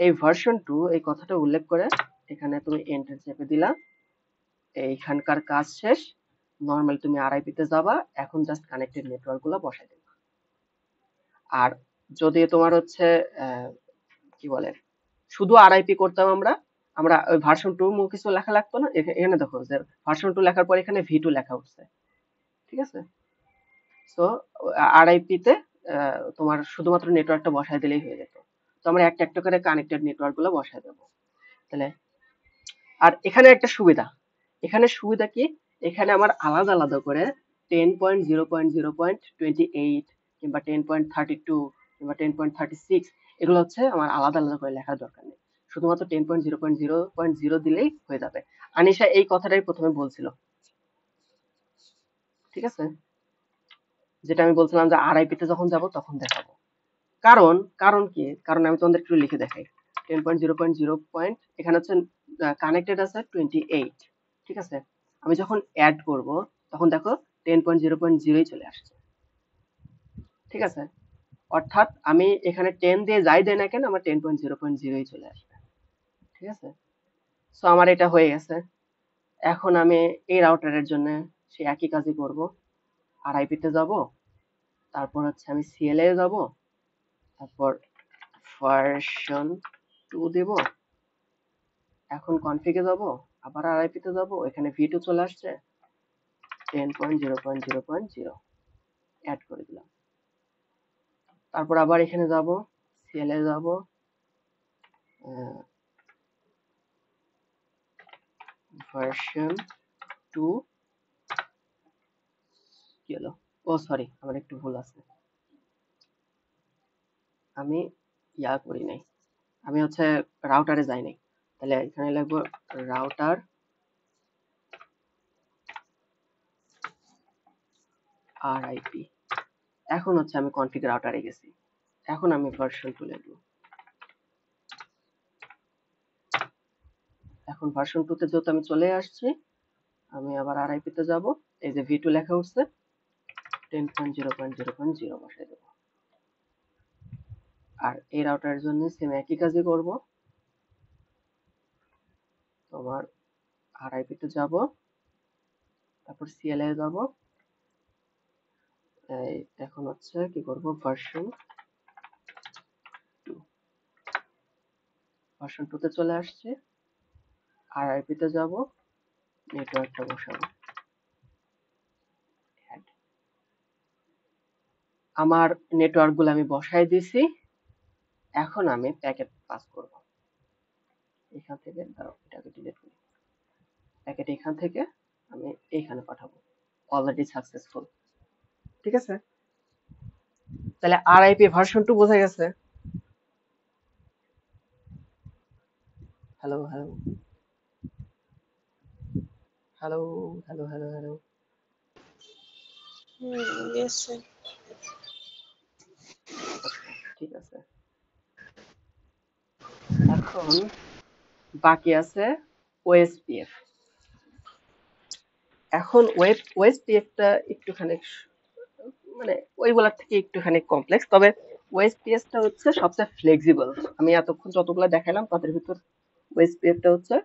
এই ভার্সন 2 এই কথাটা উল্লেখ করে এখানে তুমি এন্টার চেপে দিলা। এইখানকার কাজ শেষ। নরমাল তুমি আরআইপি তে যাবা, এখন জাস্ট কানেক্টেড নেটওয়ার্ক গুলো বসাই দিবা। আর যদি তোমার হচ্ছে কি বলে শুধু আরআইপি করতাম আমরা ওই ভার্সন 2 কিছু লেখা লাগতো না। এখানে দেখো যে ভার্সন 2 লেখার পর এখানে v2 লেখা উঠছে। ঠিক আছে? সো আরআইপি তে তোমার শুধুমাত্র নেটওয়ার্কটা বসায় দিলেই হয়ে যেত। তো আমরা একটা একটা করে কানেক্টেড নেটওয়ার্ক গুলো বসায় দেবো। তাহলে আর এখানে একটা সুবিধা, এখানে সুবিধা কি? এখানে আমার আলাদা আলাদা করে 10.0.0.28 কিংবা 10.32 কিংবা 10.36 এগুলো হচ্ছে আমার আলাদা আলাদা করে লেখার দরকার নেই। শুধুমাত্র 10.0.0.0 দিলেই হয়ে যাবে। আনিশা এই কথাটাই প্রথমে বলছিল। ঠিক আছে? যেটা আমি বলছিলাম যে আরআইপি তে যখন যাব তখন দেখাবো। কারণ কি? কারণ আমি তোমাদের একটু লিখে দেখাই। 10.0.0. এখানে হচ্ছে কানেক্টেড আছে 28। ঠিক আছে? আমি যখন অ্যাড করব তখন দেখো 10.0.0 চলে আসছে। ঠিক আছে? অর্থাৎ আমি এখানে 10 দিয়ে যাই দেই না কেন আমার 10.0.0 চলে আসবে। ঠিক আছে? সো আমার এটা হয়ে গেছে। এখন আমি এই রাউটারের জন্য সেই একই কাজই করব। আরআইপি তে যাব, তারপর হচ্ছে আমি সিএলএ এ যাব, তারপর ভার্সন 2 দেব। এখন কনফিগে যাব, আবার আরআইপি তে যাব, এখানে v2 চলে আসছে, 10.0.0.0 অ্যাড করে দিলাম। তারপর আবার এখানে যাব, সিএলএ যাব, ভার্সন 2 কি হলো? ও সরি, আমার একটু ভুল আছে, আমি ইয়া করি নাই, আমি হচ্ছে রাউটারে যাই নাই। তাহলে এখানে লিখবো রাউটার আরআইপি। এখন হচ্ছে আমি কনফিগ রাউটারে গেছি, এখন আমি ভার্সন 2 লিখবো। এখন ভার্সন 2 তে যেহেতু আমি চলে আসছি, আমি আবার আরআইপি তে যাব, এই যে v2 লেখা উঠছে, 10.0.0.0 বসাই দেব। আর এই রাউটারের জন্য সেম একই কাজই করব। তোমার আরআইপি তে যাব, তারপর সিএলএ যাব, এখন হচ্ছে কি করব, ভার্সন 2 তে চলে আসছে, আরআইপি তে যাব, নেটওয়ার্কটা বসাবো। আমার নেটওয়ার্ক গুলো আমি বসাই দিছি। এখন আমি প্যাকেট পাস করব এখান থেকে, দাঁড়াও এটাকে ডিলিট করি, প্যাকেট এখান থেকে আমি এইখানে পাঠাবো, অলরেডি সাকসেসফুল। ঠিক আছে, তাহলে আরআইপি ভার্সন 2 বোঝা গেছে। Hello hello hello hello hello hello Yes, sir. ঠিক আছে, এখন বাকি আছে ওএসপিএফ। এখন ওএসপিএফটা একটুখানি মানে ওইগুলার থেকে একটুখানি কমপ্লেক্স, তবে ওএসপিএফটা হচ্ছে সবচেয়ে ফ্লেক্সিবল। আমি এতক্ষণ যতগুলো দেখালাম তাদের ভিতর ওএসপিএফটা হচ্ছে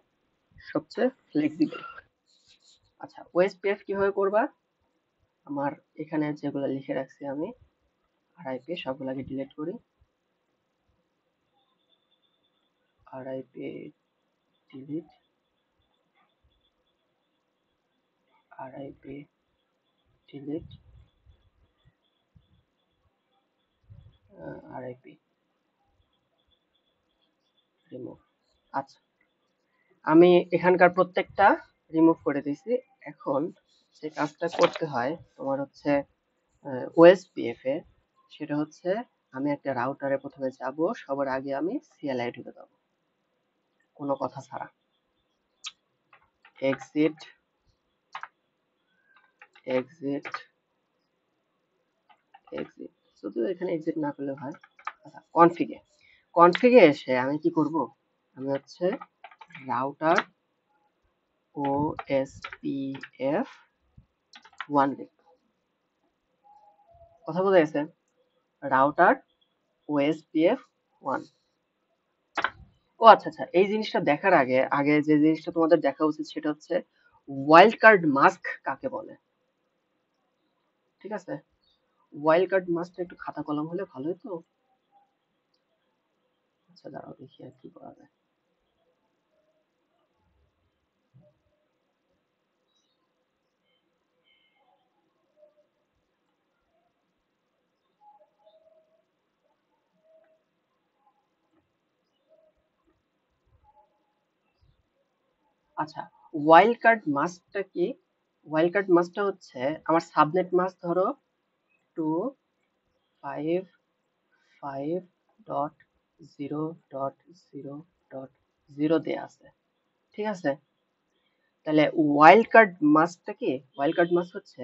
সবচেয়ে ফ্লেক্সিবল। আচ্ছা, ওএসপিএফ কিভাবে করবা? আমার এখানে যেগুলো লিখে রাখছি আমি আরআইপি সবগুলোকে ডিলিট করি, RIP delete, RIP delete, RIP remove. আচ্ছা, আমি এখানকার প্রত্যেকটা রিমুভ করে দিয়েছি। এখন যে কাজটা করতে হয় তোমার হচ্ছে ওএসপিএফ এ, সেটা হচ্ছে আমি একটা রাউটারে প্রথমে যাব, সবার আগে আমি সিএলআই ঢুকে যাব কোনো কথা ছাড়া, এক্সিট এক্সিট এক্সিট, শুধু এখানে এক্সিট না করলে হয়। আচ্ছা, কনফিগে এসে আমি কি করব, আমি হচ্ছে রাউটার ওএসপিএফ 1 লিখব। কথা বোঝা গেছে? Router OSPF 1। ও আচ্ছা আচ্ছা, এই জিনিসটা দেখার আগে আগে যে জিনিসটা তোমাদের দেখা উচিত সেটা হচ্ছে ওয়াইল্ড কার্ড মাস্ক কাকে বলে। ঠিক আছে, ওয়াইল্ড কার্ড মাস্কটা একটু খাতা কলম হলে ভালো হতো। আচ্ছা দাঁড়াও দেখি আর কি করা যায়। আচ্ছা, ওয়াইল্ড কার্ড মাস্কটা কি? ওয়াইল্ড কার্ড মাস্কটা হচ্ছে আমার সাবনেট মাস্ক ধরো 255.0.0.0 দেয়া আছে। ঠিক আছে, তাহলে ওয়াইল্ড কার্ড মাস্কটা কি? ওয়াইল্ড কার্ড মাস্ক হচ্ছে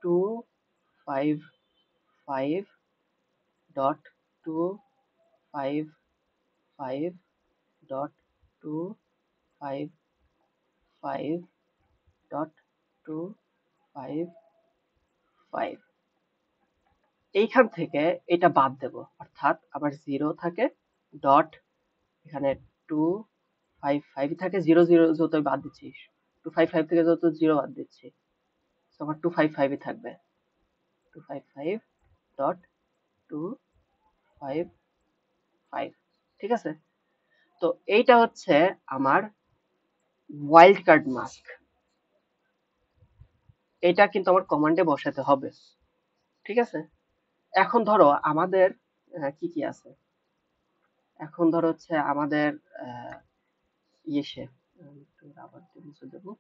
255.255.255 এইখান থেকে এটা বাদ দেব, অর্থাৎ আবার 0 থাকে, ডট এখানে 255 থাকে, 00 যত বাদ দিচ্ছি, 255 থেকে যত 0 বাদ দিচ্ছি, আমার 255 থাকবে, 255.255। ঠিক আছে, তো এইটা হচ্ছে আমার ওয়াইল্ড কার্ড মাস্ক। এটা কিন্তু আমার কমান্ডে বসাতে হবে। ঠিক আছে, এখন ধরো আমাদের কি কি আছে, এখন ধরো হচ্ছে আমাদের ইয়েসে আবার মুছে দেবো,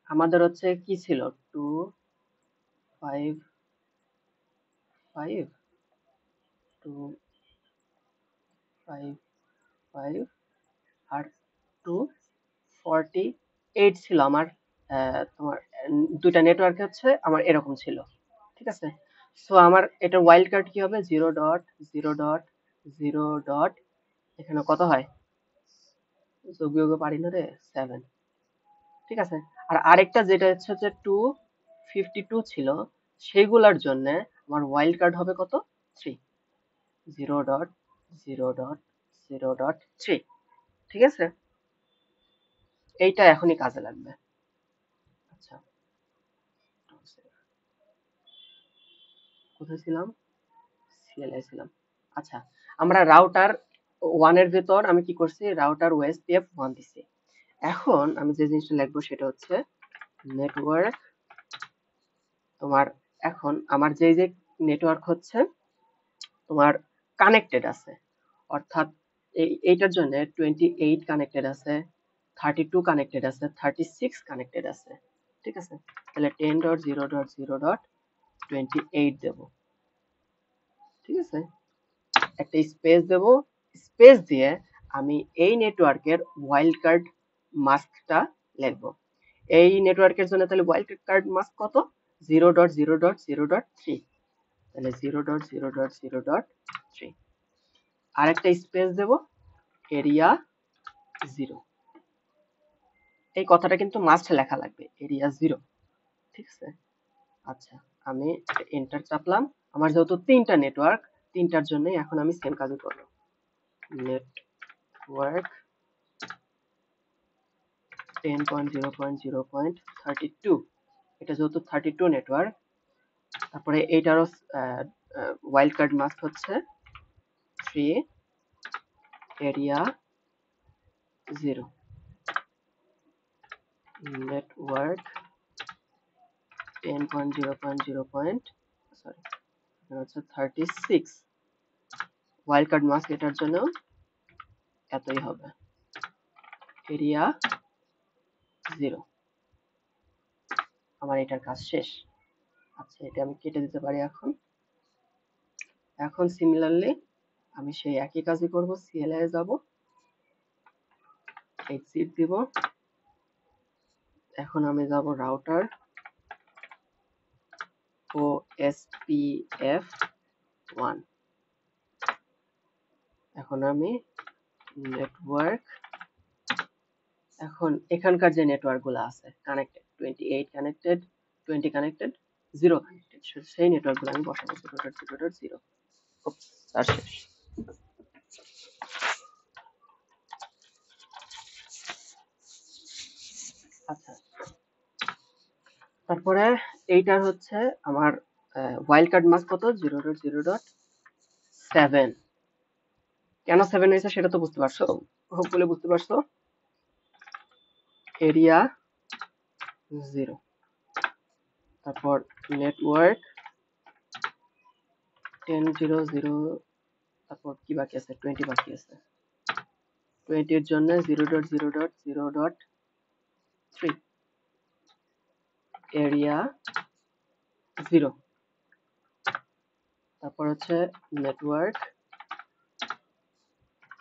আমাদের হচ্ছে কি ছিল 255 255 আর 248 ছিল আমার, তোমার দুইটা নেটওয়ার্ক হচ্ছে আমার এরকম ছিল। ঠিক আছে, সো আমার এটা ওয়াইল্ড কার্ড কি হবে, 0.0.0. এখানে কত হয়, যোগ বিয়োগ পারি না রে, 7। ঠিক আছে, আর আরেকটা যেটা হচ্ছে 252 ছিল, সেগুলার জন্য আমার ওয়াইল্ড কার্ড হবে কত, 3, 0.0.0.3। ঠিক আছে, এইটা এখনই কাজে লাগবে। আচ্ছা, কোথায় ছিলাম, সিএলআই ছিলাম। আচ্ছা, আমরা রাউটার 1 এর ভেতর আমি কি করছি, রাউটার ওএসপিএফ 1 দিছি। এখন আমি যে জিনিসটা লিখবো সেটা হচ্ছে নেটওয়ার্ক, তোমার এখন আমার যে নেটওয়ার্ক হচ্ছে তোমার কানেক্টেড আছে, অর্থাৎ এইটার জন্য 28 কানেক্টেড আছে, 32 কানেক্টেড আছে, 36 কানেক্টেড আছে। ঠিক আছে, তাহলে 10.0.0.28 দেব। ঠিক আছে, একটা স্পেস দেব, স্পেস দিয়ে আমি এই নেটওয়ার্কের ওয়াইল্ড কার্ড মাস্কটা লিখব। এই নেটওয়ার্কের জন্য তাহলে ওয়াইল্ড কার্ড মাস্ক কত? 0.0.0.3, তাহলে 0.0.0.3। আর একটা স্পেস দেব, এরিয়া 0। এই কথাটা কিন্তু মাস্ট লেখা লাগবে, এরিয়া 0। ঠিক আছে, আচ্ছা আমি এন্টার চাপলাম। আমার যেহেতু তিনটা নেটওয়ার্ক, তিনটার জন্য এখন আমি সেম কাজই করব। নেটওয়ার্ক 10.0.0.32, এটা যেহেতু 32 নেটওয়ার্ক, তারপরে এইটারও ওয়াইল্ড কার্ড মাস্ক হচ্ছে 3, area 0। Network 36, wild card mask এটার জন্য এতই হবে, এরিয়া 0। আমার এটার কাজ শেষ। আচ্ছা এটা আমি কেটে দিতে পারি এখন। এখন সিমিলারলি আমি সেই একই কাজই করব, সিএলআই এ যাব, এক্সিট দিব। এখন আমি যাব রাউটার OSPF1। এখন আমি নেটওয়ার্ক, এখন এখানকার যে নেটওয়ার্ক গুলো আছে কানেক্টেড, 28 কানেক্টেড, 20 কানেক্টেড, 0 কানেক্টেড, সেই নেটওয়ার্ক গুলো আমি বসাবো 0.0.0। আর শেষ। আচ্ছা, তারপরে এইটার হচ্ছে আমার ওয়াইল্ড কার্ড মাস্ক কত? 0.0.7। কেন 7 হয়েছে সেটা তো বুঝতে পারছো, হোপফুলি বুঝতে পারছো। এরিয়া 0। তারপর নেটওয়ার্ক 10.0.0, তারপর কি বাকি আছে? 20 বাকি আছে। 20 এর জন্য 0.0.0.3, এরিয়া 0। তারপর হচ্ছে নেটওয়ার্ক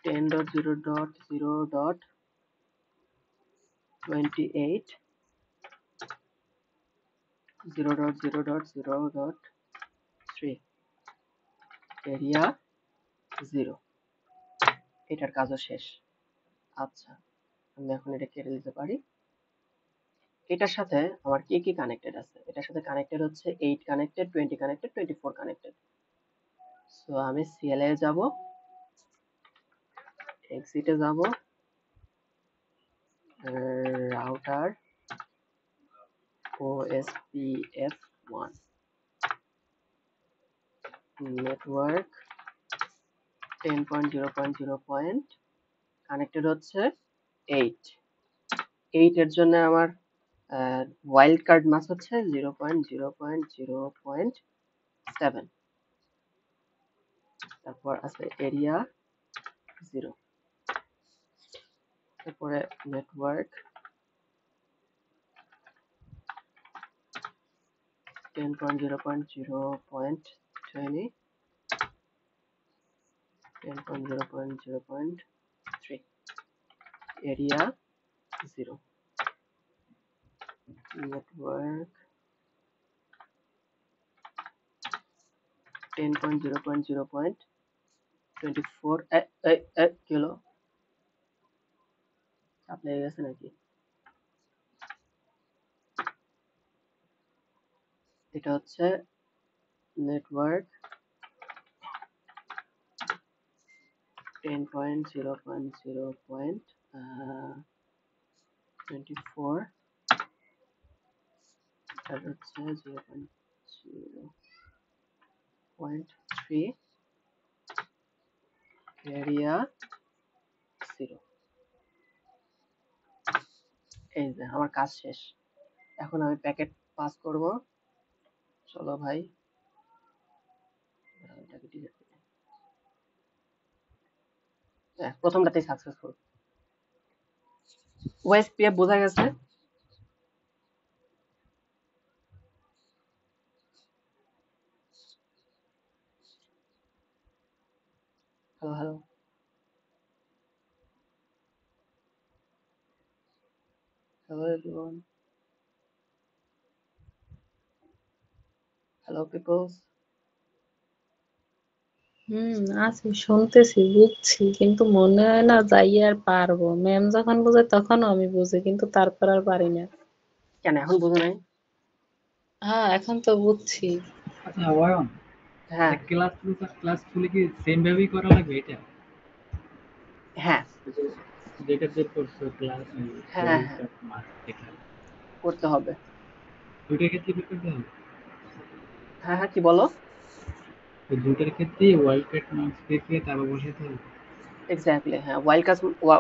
10.0.0.28, 0.0.0.3, এরিয়া 0। এটার কাজও শেষ। আচ্ছা আমি এখন এটা কেটে দিতে পারি। এটার সাথে আমার কি কি কানেক্টেড আছে? এটার সাথে কানেক্টেড হচ্ছে 8 কানেক্টেড, 20 কানেক্টেড, 24 কানেক্টেড। সো আমি সিএলএ এ যাব, এক্সিটে যাব, রাউটার OSPF1, নেটওয়ার্ক 10.0.0. কানেক্টেড হচ্ছে 8। 8 এর জন্য আমার ওয়াইল্ড কার্ড মাস হচ্ছে 0.0.0.7। তারপর আছে এরিয়া 0। তারপরে নেটওয়ার্ক 10.0.0.20, 10.0.0.3, এরিয়া 0। নেটওয়ার্ক 10.0.0.24, কি হলো? চাপ লেগে গেছে নাকি? এটা হচ্ছে নেটওয়ার্ক 10.0.0.24, এটা হচ্ছে 0.0.3, এরিয়া 0। এই যে আমার কাজ শেষ। এখন আমি প্যাকেট পাস করব। চলো ভাই। এটাকে delete করি। প্রথমটাতেই সাকসেসফুল। ওএসপিএফ বোঝা গেছে? Hello hello hello everyone, hello peoples. আছি, শুনতেছি, বুঝছি, কিন্তু মনে হয় না যাই আর পারবো। ম্যাম যখন বোঝে তখনও আমি বুঝি, কিন্তু তারপর আর পারি না। কেন এখন বোঝো নাই? হ্যাঁ, এখন তো বুঝছি। আচ্ছা ওয়ায়ন, হ্যাঁ ক্লাস ফুলে কি সেম ভাবেই করা লাগবে এটা? হ্যাঁ যেটা যে করছো ক্লাস হ্যাঁ হ্যাঁ মার্ক এটা করতে হবে। দুইটার ক্ষেত্রে কি করতে হবে? হ্যাঁ হ্যাঁ কি বলো? তো দুইটার ক্ষেত্রেই ওয়াইল্ড কার্ড মার্কস দেখে তারপর বসাতে হবে। এক্স্যাক্টলি, হ্যাঁ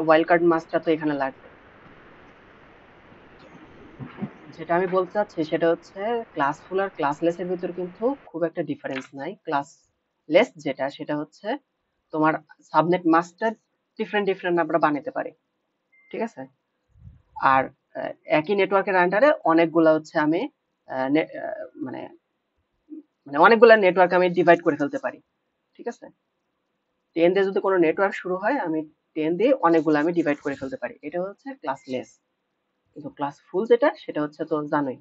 ওয়াইল্ড কার্ড মাস্কটা তো এখানে লাগবে। যেটা আমি বলতে চাচ্ছি সেটা হচ্ছে ক্লাসফুল আর ক্লাসলেস এর ভিতর কিন্তু খুব একটা ডিফারেন্স নাই। ক্লাসলেস যেটা সেটা হচ্ছে তোমার সাবনেট মাস্টার ডিফারেন্ট ডিফারেন্ট আমরা বানাতে পারি, ঠিক আছে? আর একই নেটওয়ার্কের আন্ডারে অনেকগুলা হচ্ছে আমি মানে মানে অনেকগুলা নেটওয়ার্ক আমি ডিভাইড করে ফেলতে পারি, ঠিক আছে? 10 দিয়ে যদি কোনো নেটওয়ার্ক শুরু হয়, আমি 10 দিয়ে অনেকগুলো আমি ডিভাইড করে ফেলতে পারি। এটা হচ্ছে ক্লাসলেস। কিন্তু ক্লাস ফুল যেটা সেটা হচ্ছে তো জানোই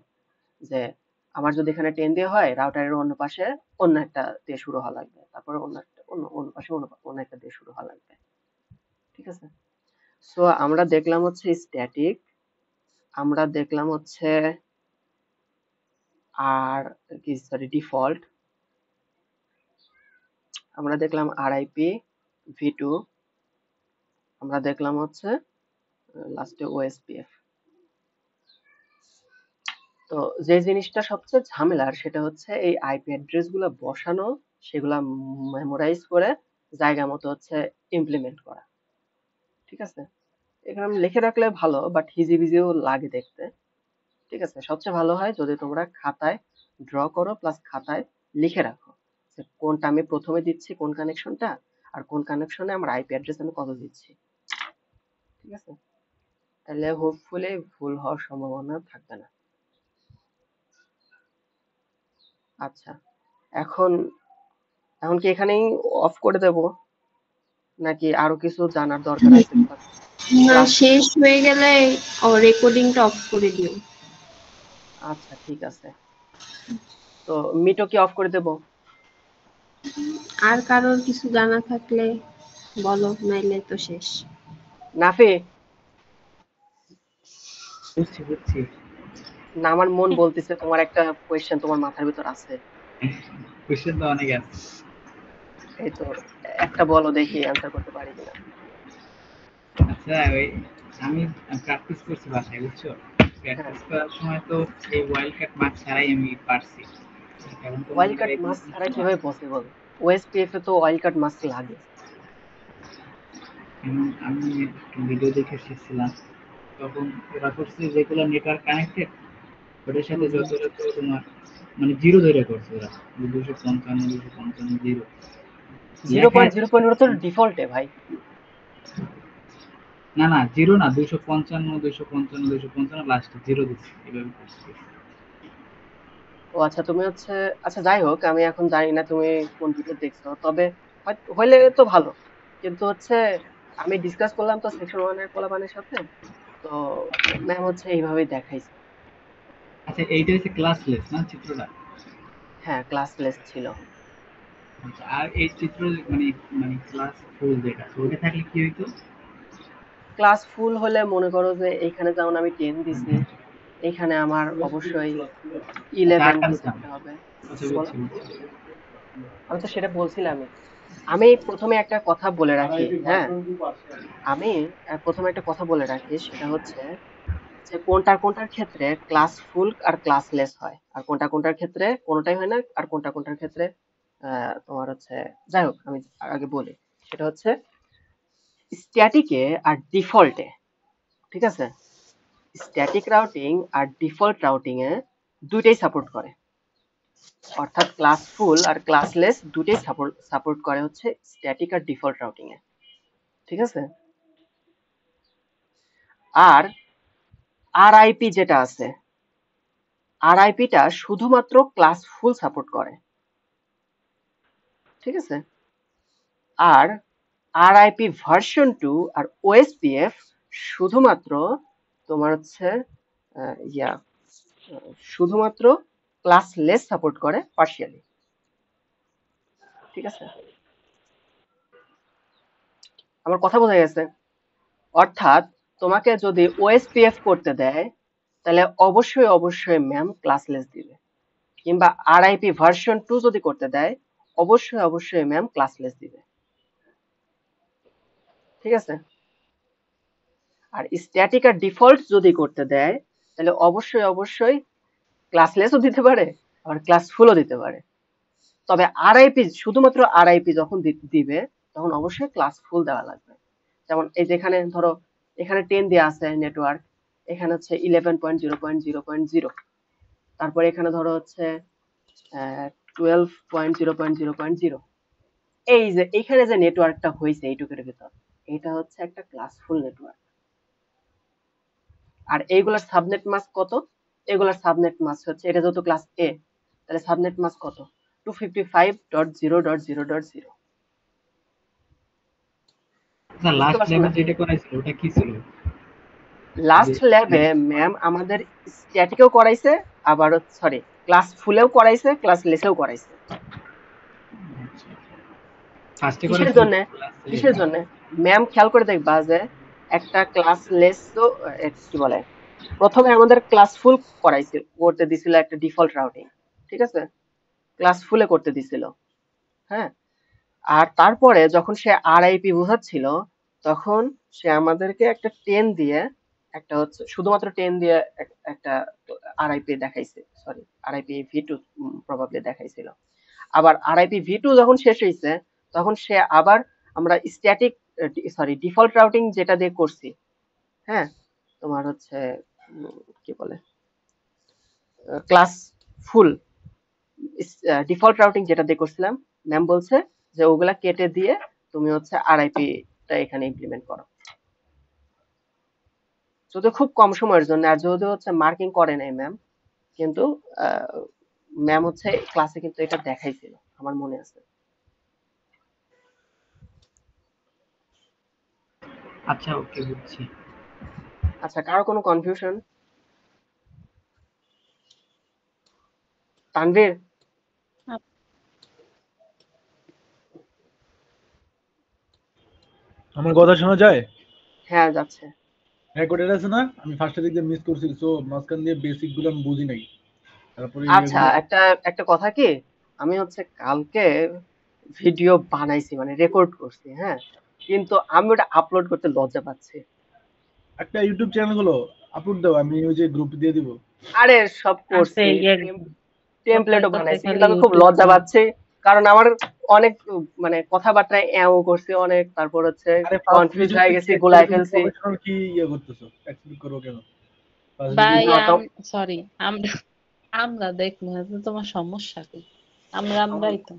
যে আমার যদি এখানে 10 দিয়ে হয়, রাউটারের অন্য পাশে অন্য একটা দিয়ে শুরু হওয়া লাগবে, তারপরে অন্য একটা অন্য পাশে অন্য একটা দিয়ে শুরু হওয়া লাগবে, ঠিক আছে? সো আমরা দেখলাম হচ্ছে স্ট্যাটিক, আমরা দেখলাম হচ্ছে আর কি সরি ডিফল্ট, আমরা দেখলাম আরআইপি ভি2, আমরা দেখলাম হচ্ছে লাস্টে ওএসপিএফ। তো যে জিনিসটা সবচেয়ে ঝামেলার সেটা হচ্ছে এই আইপি অ্যাড্রেস গুলা বসানো, সেগুলা মেমোরাইজ করে জায়গা মতো হচ্ছে ইমপ্লিমেন্ট করা, ঠিক আছে? এখানে আমি লিখে রাখলে ভালো, বাট হিজিবিজিও লাগে দেখতে, ঠিক আছে? সবচেয়ে ভালো হয় যদি তোমরা খাতায় ড্র করো প্লাস খাতায় লিখে রাখো যে কোনটা আমি প্রথমে দিচ্ছি, কোন কানেকশনটা, আর কোন কানেকশনে আমার আইপি অ্যাড্রেস আমি কত দিচ্ছি, ঠিক আছে? তাহলে হোপফুলি ভুল হওয়ার সম্ভাবনা থাকবে না। আচ্ছা, এখন এখন কি এখানেই অফ করে দেব, নাকি আরো কিছু জানার দরকার আছে? না, ক্লাস শেষ হয়ে গেলে রেকর্ডিংটা অফ করে দিও। আচ্ছা ঠিক আছে, তো মিটও কি অফ করে দেব? আর কারোর কিছু জানা থাকলে বলো, নাইলে তো শেষ। নাফি, বুঝছি বুঝছি। না আমার মন বলতেছে তোমার একটা কোয়েশ্চেন তোমার মাথার ভিতর আছে। কোয়েশ্চেন তো অনেক আছে। এই তো একটা বলো দেখি অ্যান্সার করতে পারি কিনা। আচ্ছা ওই আমি প্র্যাকটিস করছি বাসায়, বুঝছো? হ্যাঁ, প্র্যাকটিস করার সময় তো এই ওয়াইল্ড কার্ড মার্ক ছাড়াই আমি পারছি। এখন তো মনে ওয়াইল্ড করো কার্ড মাস্ক ছাড়া কিভাবে পসিবল? ওএসপিএফ এ তো ওয়াইল্ড কার্ড মাস্ক লাগে। আমি ভিডিও দেখে শিখছিলাম, তখন ওরা করছে যেগুলো নেটওয়ার্ক কানেক্টেড ওটার সাথে হুম, যত যত তোমার মানে জিরো ধরে করছে ওরা, 255 জিরো জিরো লেখা পয়েন্ট আছে। জিরো পয়েন্ট ওটা তো ডিফল্টে ভাই। না না জিরো না, 255 লাস্টে জিরো দিচ্ছে, এভাবে করছে। ও আচ্ছা, তুমি হচ্ছে আচ্ছা যাই হোক, আমি এখন জানি না তুমি কোন ভিডিও দেখছো, তবে হইলে তো ভালো, কিন্তু হচ্ছে আমি ডিসকাস করলাম তো সেকশন 1 এর পোলাপানের সাথে, তো ম্যাম হচ্ছে এইভাবেই দেখাইছে। আচ্ছা এইটা হচ্ছে ক্লাসলেস না চিত্রটা? হ্যাঁ ক্লাসলেস ছিল। আচ্ছা, আর এই চিত্র মানে মানে ক্লাস ফুল যেটা ওটা থাকলে কি হইতো? ক্লাস ফুল হলে মনে করো যে এইখানে যেমন আমি 10 দিছি, এইখানে আমার অবশ্যই আচ্ছা 11 আটটা দিতে দিতাম। হবে। আচ্ছা কি বলো? বুঝছি বুঝছি। আমি তো সেটা বলছিলামই। আমি প্রথমে একটা কথা বলে রাখি, হ্যাঁ, আমি প্রথমে একটা কথা বলে রাখি, সেটা হচ্ছে যে কোনটার কোনটার ক্ষেত্রে ক্লাস ফুল আর ক্লাসলেস হয়, আর কোনটা কোনটার ক্ষেত্রে কোনোটাই হয় না, আর কোনটা কোনটার ক্ষেত্রে তোমার হচ্ছে, যাই হোক আমি আগে বলি, সেটা হচ্ছে স্ট্যাটিকে আর ডিফল্টে, ঠিক আছে? স্ট্যাটিক রাউটিং আর ডিফল্ট রাউটিং এ দুইটাই সাপোর্ট করে, অর্থাৎ ক্লাসফুল আর ক্লাসলেস দুটোই সাপোর্ট করে হচ্ছে স্ট্যাটিক আর ডিফল্ট রাউটিং এ, ঠিক আছে। আর আরআইপি যেটা আছে, আরআইপিটা শুধুমাত্র ক্লাসফুল সাপোর্ট করে, ঠিক আছে। আর আরআইপি ভার্সন 2 আর ওএসপিএফ শুধুমাত্র তোমার হচ্ছে ইয়া শুধুমাত্র ক্লাসলেস সাপোর্ট করে পার্শিয়ালি, ঠিক আছে। আমার কথা বোঝা গেছে? অর্থাৎ তোমাকে যদি ওএসপিএফ করতে দেয় তাহলে অবশ্যই ম্যাম ক্লাসলেস দিবে, কিংবা আরআইপি ভার্সন 2 যদি করতে দেয় অবশ্যই ম্যাম ক্লাসলেস দিবে, ঠিক আছে। আর স্ট্যাটিক আর ডিফল্ট যদি করতে দেয় তাহলে অবশ্যই ক্লাসলেসও দিতে পারে আবার ক্লাসফুলও দিতে পারে। তবে আরআইপি শুধুমাত্র আরআইপি যখন দিবে তখন অবশ্যই ক্লাসফুল দেওয়া লাগবে। যেমন এই যেখানে ধরো এখানে 10 দেওয়া আছে নেটওয়ার্ক, এখানে হচ্ছে 11.0.0.0, তারপরে এখানে ধরো হচ্ছে 12.0.0.0। এই যে এইখানে যে নেটওয়ার্কটা হয়েছে এইটুকুর ভিতর, এটা হচ্ছে একটা ক্লাসফুল নেটওয়ার্ক। আর এইগুলার সাবনেট মাস্ক কত? এগুলার সাবনেট মাস্ক হচ্ছে, এটা যেহেতু ক্লাস এ তাহলে সাবনেট মাস্ক কত? 255.0.0.0। লাস্ট ল্যাবে যেটা করাইছিল ওটা কি ছিল? লাস্ট ল্যাবে ম্যাম আমাদের স্ট্যাটিকও করাইছে, আবার সরি ক্লাস ফুলেও করাইছে, ক্লাস লেসেও করাইছে। ফার্স্টে কিসের করাইছিল জন্য? কিসের জন্য ম্যাম খেয়াল করে দেখবা যে একটা ক্লাস লেস তো কি বলে, প্রথমে আমাদের ক্লাস ফুল করাইছে, করতে দিছিল একটা ডিফল্ট রাউটিং, ঠিক আছে, ক্লাস ফুলে করতে দিছিল, হ্যাঁ। আর তারপরে যখন সে আরআইপি বোঝাচ্ছিল তখন সে আমাদেরকে একটা 10 দিয়ে, একটা হচ্ছে শুধুমাত্র 10 দিয়ে একটা আরআইপি দেখাইছে, সরি আরআইপি ভি2 প্রবাবলি দেখাইছিল। আবার আরআইপি ভি2 যখন শেষ হয়েছে তখন সে আবার আমরা স্ট্যাটিক সরি ডিফল্ট রাউটিং যেটা দিয়ে করছি, হ্যাঁ, তোমার হচ্ছে কি বলে ক্লাস ফুল ডিফল্ট রাউটিং যেটা দিয়ে করছিলাম, ম্যাম বলছে যে ওগুলা কেটে দিয়ে তুমি হচ্ছে আরআইপি টা এখানে ইমপ্লিমেন্ট করো, যদি খুব কম সময়ের জন্য। আর যদি হচ্ছে মার্কিং করে নাই ম্যাম, কিন্তু ম্যাম হচ্ছে ক্লাসে কিন্তু এটা দেখাইছিল, আমার মনে আছে। আচ্ছা ওকে বুঝছি। আচ্ছা, কারো কোনো কনফিউশন? তানভীর? আমার কথা শোনা যায়? হ্যাঁ যাচ্ছে। রেকর্ডেড আছে না? আমি ফার্স্টের দিকে মিস করছি, সো মাঝখান দিয়ে বেসিক গুলো আমি বুঝি নাই। তারপরে আচ্ছা, একটা কথা কি, আমি হচ্ছে কালকে ভিডিও বানাইছি মানে রেকর্ড করছি, হ্যাঁ, কিন্তু আমি ওটা আপলোড করতে লজ্জা পাচ্ছি। একটা ইউটিউব চ্যানেল গুলো আপলোড দাও, আমি ওই যে গ্রুপ দিয়ে দিব। আরে সব করছি, টেমপ্লেটও বানাইছি, কিন্তু আমি খুব লজ্জা পাচ্ছি কারণ আমার অনেক মানে কথাবার্তায় এও করছি অনেক, তারপর হচ্ছে কনফিউজ হয়ে গেছি, গোলায় ফেলছি। প্রফেশনাল কি করতেছো, এক্সপ্লেইন করো কেন? ভাই সরি, আমরা দেখবো না তো, তোমার সমস্যা কি? আমরাই তো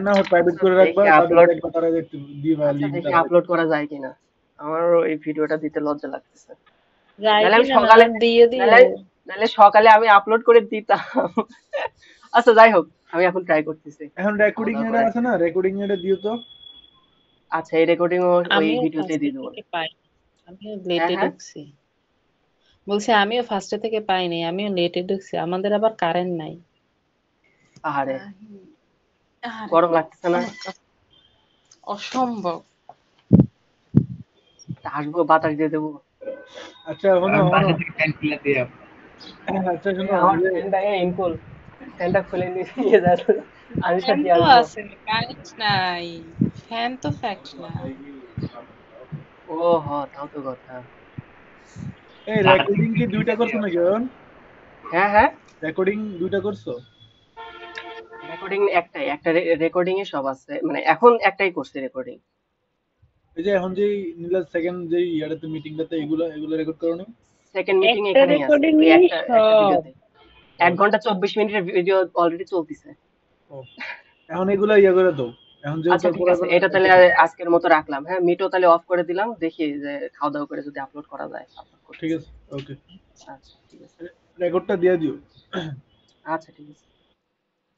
না হয় প্রাইভেট করে রাখবা, আপলোড দেখবা তারা দেখতে দিবা লিংক, দেখি আপলোড করা যায় কিনা। আমার এই ভিডিওটা দিতে লজ্জা লাগতেছে। যাই নাহলে আমি কিনা সকালে দিয়ে দিও। নাহলে সকালে আমি আপলোড করে দিতাম। আচ্ছা যাই হোক, আমি এখন ট্রাই করতেছি। এখন রেকর্ডিং এর আছে না, রেকর্ডিং এর দিও তো। আচ্ছা, এই রেকর্ডিং ওই আমিও ভিডিওতে দিয়ে দেবো। আমিও লেটে ঢুকছি, বলছি আমিও ফার্স্টে থেকে পাইনি, আমিও লেটে ঢুকছি, আমাদের আবার কারেন্ট নাই। আহারে, গরম লাগতেছে না? অসম্ভব। আসবো, বাতাস দিয়ে দেবো। আচ্ছা শোনো, বাসা থেকে ফ্যান খুলে দিয়ে আচ্ছা শোনো, আমার ফ্যানটা ইনকুল, ফ্যানটা খুলে নিয়ে যাচ্ছে, আমি ফ্যান সাথে তো আসবো। আছে, কারেন্ট নাই, ফ্যান তো ফ্যাক্ট না। ও হ, তাও তো কথা। এই রেকর্ডিং কি দুইটা করছো নাকি এখন? হ্যাঁ রেকর্ডিং দুইটা করছো? রেকর্ডিং একটাই, একটা রেকর্ডিং এ সব আছে, মানে এখন একটাই করছি রেকর্ডিং। এই যে এখন যে নীলাজ সেকেন্ড যে ইয়ারেতে মিটিংটাতে এগুলো রেকর্ড করো না? সেকেন্ড মিটিং এখানেই আছে, ওই একটা ভিডিওতে 1 ঘন্টা 24 মিনিটের ভিডিও অলরেডি চলতেছে। ও, এখন এগুলা ইয়ে করে দাও, এখন আচ্ছা যেহেতু ঠিক আছে, এটা তাহলে আজকের মতো রাখলাম। হ্যাঁ, মিটও তাহলে অফ করে দিলাম, দেখি যে খাওয়া দাওয়া করে যদি আপলোড করা যায় আপলোড করতে। ঠিক আছে, ওকে, আচ্ছা ঠিক আছে। রেকর্ডটা দিয়ে দিও। আচ্ছা ঠিক আছে।